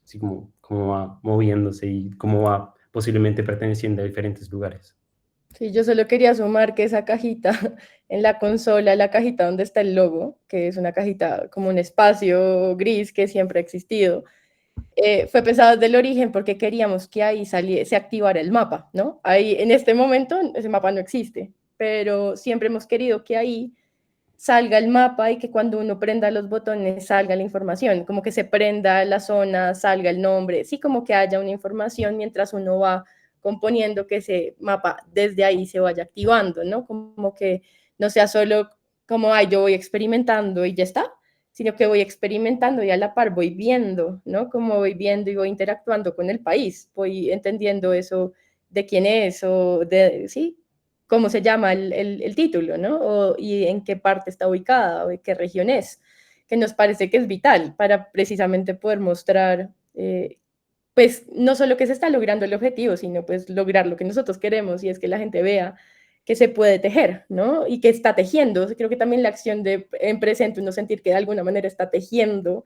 así cómo va moviéndose y cómo va posiblemente perteneciendo a diferentes lugares. Sí, yo solo quería sumar que esa cajita en la consola, la cajita donde está el logo, que es una cajita como un espacio gris que siempre ha existido, fue pensado desde el origen porque queríamos que ahí se activara el mapa, ¿no? Ahí en este momento ese mapa no existe, pero siempre hemos querido que ahí salga el mapa y que cuando uno prenda los botones salga la información, como que se prenda la zona, salga el nombre, sí, como que haya una información mientras uno va componiendo que ese mapa desde ahí se vaya activando, ¿no? Como que no sea solo como, ay, yo voy experimentando y ya está, sino que voy experimentando y a la par voy viendo, ¿no? Como voy viendo y voy interactuando con el país, voy entendiendo eso de quién es o de, sí, cómo se llama el título, ¿no? Y en qué parte está ubicada o en qué región es, que nos parece que es vital para precisamente poder mostrar, pues, no solo que se está logrando el objetivo, sino pues lograr lo que nosotros queremos y es que la gente vea que se puede tejer, ¿no? Y que está tejiendo. Creo que también la acción de en presente, uno sentir que de alguna manera está tejiendo,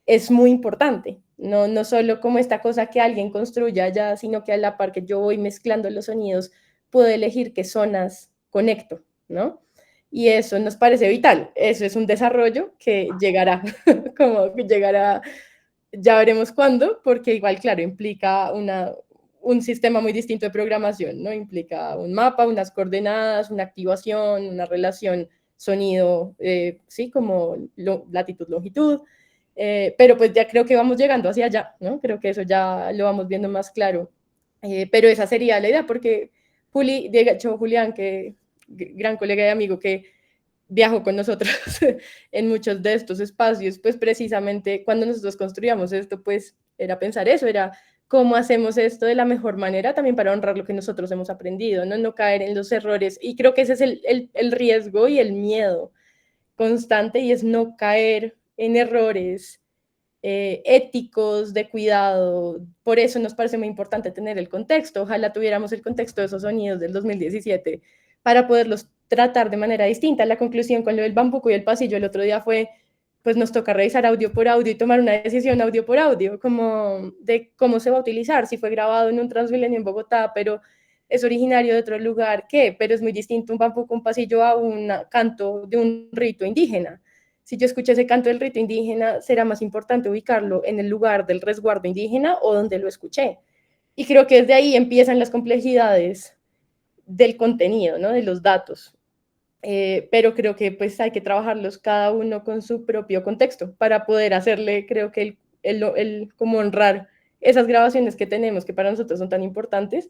es muy importante. No solo como esta cosa que alguien construya ya, sino que a la par que yo voy mezclando los sonidos, puedo elegir qué zonas conecto, ¿no? Y eso nos parece vital. Eso es un desarrollo que llegará, como que llegará, ya veremos cuándo, porque igual, claro, implica un sistema muy distinto de programación, ¿no? Implica un mapa, unas coordenadas, una activación, una relación sonido, sí, como latitud, longitud, pero pues ya creo que vamos llegando hacia allá, ¿no? Creo que eso ya lo vamos viendo más claro, pero esa sería la idea, porque de hecho, Julián, que gran colega y amigo que viajó con nosotros en muchos de estos espacios, pues precisamente cuando nosotros construíamos esto, pues era pensar eso, era cómo hacemos esto de la mejor manera también para honrar lo que nosotros hemos aprendido, no caer en los errores. Y creo que ese es el riesgo y el miedo constante, y es no caer en errores éticos, de cuidado. Por eso nos parece muy importante tener el contexto. Ojalá tuviéramos el contexto de esos sonidos del 2017 para poderlos tratar de manera distinta. La conclusión con lo del bambuco y el pasillo el otro día fue, pues nos toca revisar audio por audio y tomar una decisión audio por audio, como de cómo se va a utilizar, si fue grabado en un Transmilenio en Bogotá, pero es originario de otro lugar, ¿qué? Pero es muy distinto un bambuco, un pasillo a un canto de un rito indígena. Si yo escuché ese canto del rito indígena, será más importante ubicarlo en el lugar del resguardo indígena o donde lo escuché. Y creo que desde ahí empiezan las complejidades del contenido, ¿no? De los datos. Pero creo que pues hay que trabajarlos cada uno con su propio contexto para poder hacerle, creo que como honrar esas grabaciones que tenemos, que para nosotros son tan importantes.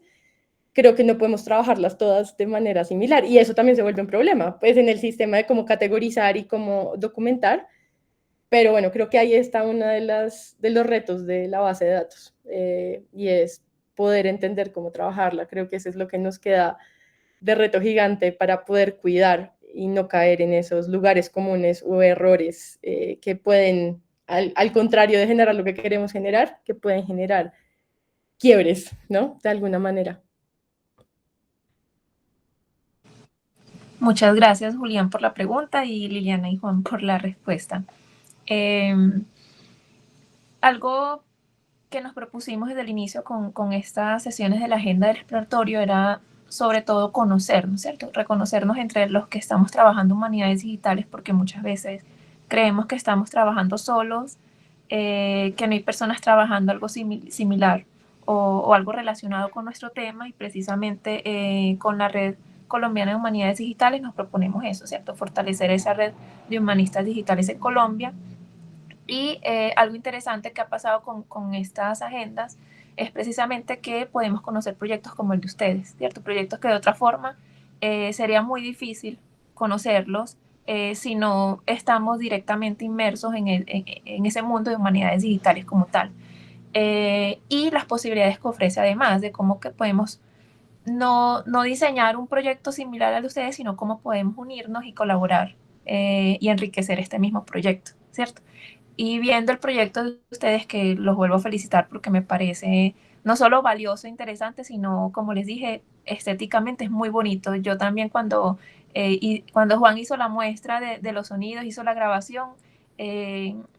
Creo que no podemos trabajarlas todas de manera similar, y eso también se vuelve un problema, pues en el sistema de cómo categorizar y cómo documentar. Pero bueno, creo que ahí está uno de los retos de la base de datos, y es poder entender cómo trabajarla. Creo que eso es lo que nos queda de reto gigante para poder cuidar y no caer en esos lugares comunes o errores que pueden, al contrario de generar lo que queremos generar, que pueden generar quiebres, ¿no? De alguna manera. Muchas gracias, Julián, por la pregunta y Liliana y Juan por la respuesta. Algo que nos propusimos desde el inicio con estas sesiones de la agenda del exploratorio era sobre todo conocernos, ¿cierto? Reconocernos entre los que estamos trabajando humanidades digitales, porque muchas veces creemos que estamos trabajando solos, que no hay personas trabajando algo similar o algo relacionado con nuestro tema, y precisamente con la Red Colombiana de Humanidades Digitales nos proponemos eso, ¿cierto? Fortalecer esa red de humanistas digitales en Colombia. Y algo interesante que ha pasado con estas agendas es precisamente que podemos conocer proyectos como el de ustedes, ¿cierto? Proyectos que de otra forma sería muy difícil conocerlos si no estamos directamente inmersos en ese mundo de humanidades digitales como tal. Y las posibilidades que ofrece además de cómo que podemos no diseñar un proyecto similar al de ustedes, sino cómo podemos unirnos y colaborar y enriquecer este mismo proyecto, ¿cierto? Y viendo el proyecto de ustedes, que los vuelvo a felicitar porque me parece no solo valioso e interesante, sino, como les dije, estéticamente es muy bonito. Yo también cuando Juan hizo la muestra de los sonidos, hizo la grabación,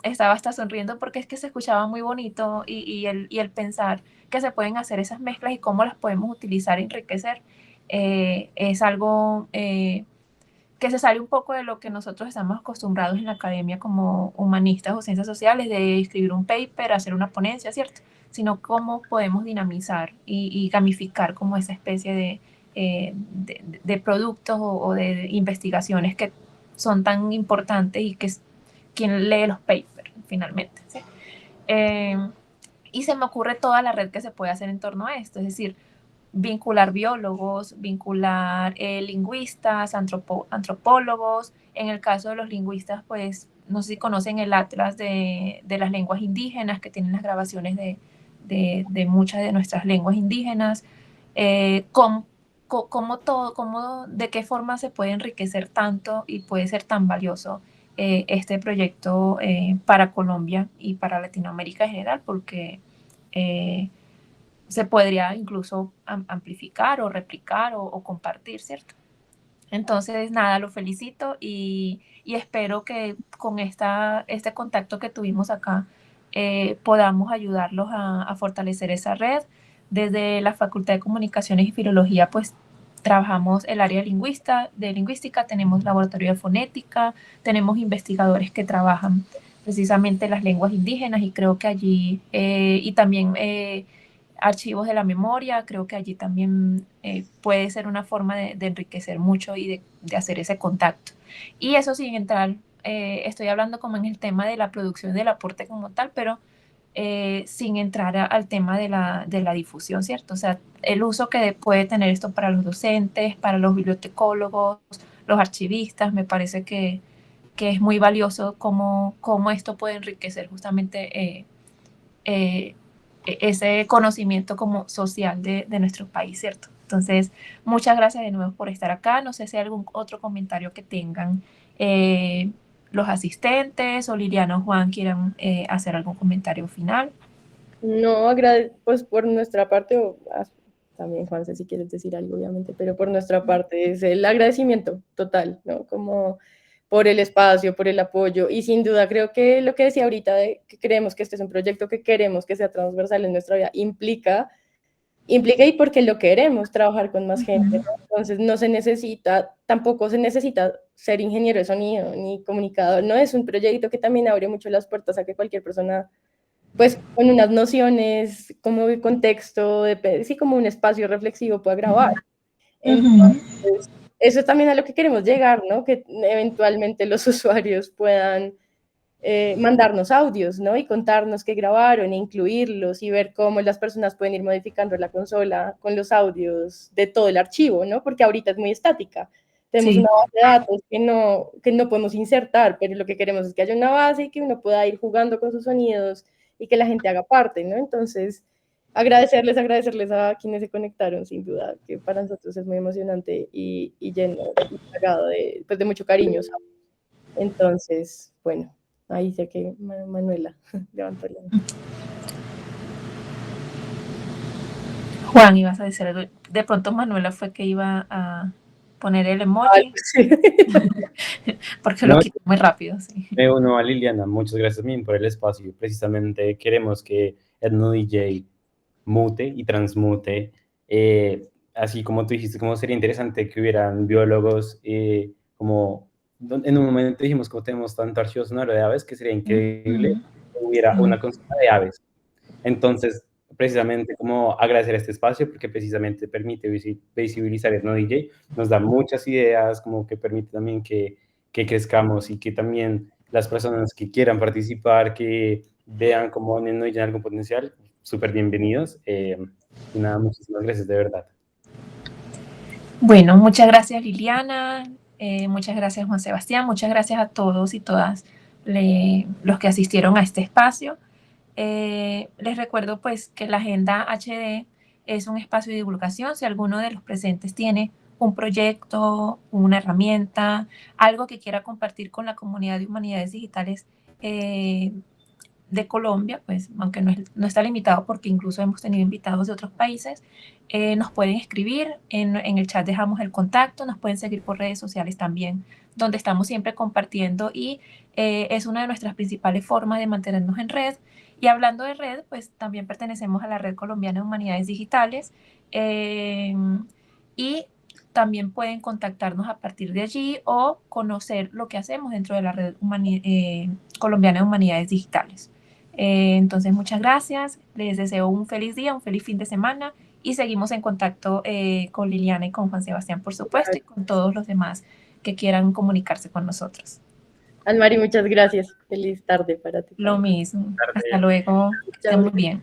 estaba hasta sonriendo porque es que se escuchaba muy bonito, y el pensar que se pueden hacer esas mezclas y cómo las podemos utilizar e enriquecer es algo que se sale un poco de lo que nosotros estamos acostumbrados en la academia como humanistas o ciencias sociales, de escribir un paper, hacer una ponencia, ¿cierto? Sino cómo podemos dinamizar y gamificar como esa especie de productos o de investigaciones que son tan importantes y que es quien lee los papers finalmente, ¿sí? Y se me ocurre toda la red que se puede hacer en torno a esto, es decir, vincular biólogos, vincular lingüistas, antropólogos. En el caso de los lingüistas, pues no sé si conocen el Atlas de las lenguas indígenas, que tienen las grabaciones de muchas de nuestras lenguas indígenas. De qué forma se puede enriquecer tanto y puede ser tan valioso este proyecto para Colombia y para Latinoamérica en general, porque se podría incluso amplificar o replicar o compartir, ¿cierto? Entonces, nada, lo felicito y espero que con este contacto que tuvimos acá podamos ayudarlos a fortalecer esa red. Desde la Facultad de Comunicaciones y Filología, pues trabajamos el área de lingüística, tenemos laboratorio de fonética, tenemos investigadores que trabajan precisamente las lenguas indígenas y creo que allí, y también archivos de la memoria, creo que allí también puede ser una forma de enriquecer mucho y de hacer ese contacto. Y eso sin entrar, estoy hablando como en el tema de la producción del aporte como tal, pero sin entrar al tema de la difusión, ¿cierto? O sea, el uso que puede tener esto para los docentes, para los bibliotecólogos, los archivistas, me parece que es muy valioso cómo esto puede enriquecer justamente eh, ese conocimiento como social de nuestro país, ¿cierto? Entonces, muchas gracias de nuevo por estar acá. No sé si hay algún otro comentario que tengan los asistentes o Liliana o Juan quieran hacer algún comentario final. No, pues por nuestra parte, también Juanse, si quieres decir algo, obviamente, pero por nuestra parte es el agradecimiento total, ¿no? Como por el espacio, por el apoyo, y sin duda creo que lo que decía ahorita de que creemos que este es un proyecto que queremos que sea transversal en nuestra vida, implica y porque lo queremos, trabajar con más gente, ¿no? Entonces no se necesita, tampoco se necesita ser ingeniero de sonido ni comunicador, ¿no? Es un proyecto que también abre mucho las puertas a que cualquier persona pues con unas nociones como de contexto, sí, como un espacio reflexivo pueda grabar. Entonces, eso es también a lo que queremos llegar, ¿no? Que eventualmente los usuarios puedan mandarnos audios, ¿no? Y contarnos qué grabaron, e incluirlos y ver cómo las personas pueden ir modificando la consola con los audios de todo el archivo, ¿no? Porque ahorita es muy estática. Tenemos una base de datos que no podemos insertar, pero lo que queremos es que haya una base y que uno pueda ir jugando con sus sonidos y que la gente haga parte, ¿no? Entonces, agradecerles a quienes se conectaron, sin duda, que para nosotros es muy emocionante y lleno y cargado pues, de mucho cariño, ¿sabes? Entonces, bueno, ahí sé que Manuela levantó la mano. Juan, ibas a decir algo. De pronto Manuela fue que iba a poner el emoji, Sí. porque lo quitó muy rápido. Sí. Me uno a Liliana, muchas gracias también por el espacio. Precisamente queremos que EtnoDJ mute y transmute, así como tú dijiste, como sería interesante que hubieran biólogos, como en un momento dijimos como tenemos tanto archivo sonoro de aves que sería increíble que hubiera una consulta de aves. Entonces, precisamente como agradecer este espacio porque precisamente permite visibilizar EtnoDJ, nos da muchas ideas, como que permite también que crezcamos y que también las personas que quieran participar, que vean como en EtnoDJ algún potencial, súper bienvenidos. Y nada, muchísimas gracias, de verdad. Bueno, muchas gracias Liliana, muchas gracias Juan Sebastián, muchas gracias a todos y todas los que asistieron a este espacio. Les recuerdo pues que la Agenda HD es un espacio de divulgación. Si alguno de los presentes tiene un proyecto, una herramienta, algo que quiera compartir con la comunidad de humanidades digitales de Colombia, pues aunque no está limitado porque incluso hemos tenido invitados de otros países, nos pueden escribir, en el chat dejamos el contacto, nos pueden seguir por redes sociales también, donde estamos siempre compartiendo y es una de nuestras principales formas de mantenernos en red. Y hablando de red, pues también pertenecemos a la Red Colombiana de Humanidades Digitales y también pueden contactarnos a partir de allí o conocer lo que hacemos dentro de la Red Colombiana de Humanidades Digitales. Entonces, muchas gracias. Les deseo un feliz día, un feliz fin de semana y seguimos en contacto con Liliana y con Juan Sebastián, por supuesto, y con todos los demás que quieran comunicarse con nosotros. Anmari, muchas gracias. Feliz tarde para ti. Lo mismo. Hasta luego. Estén muy bien.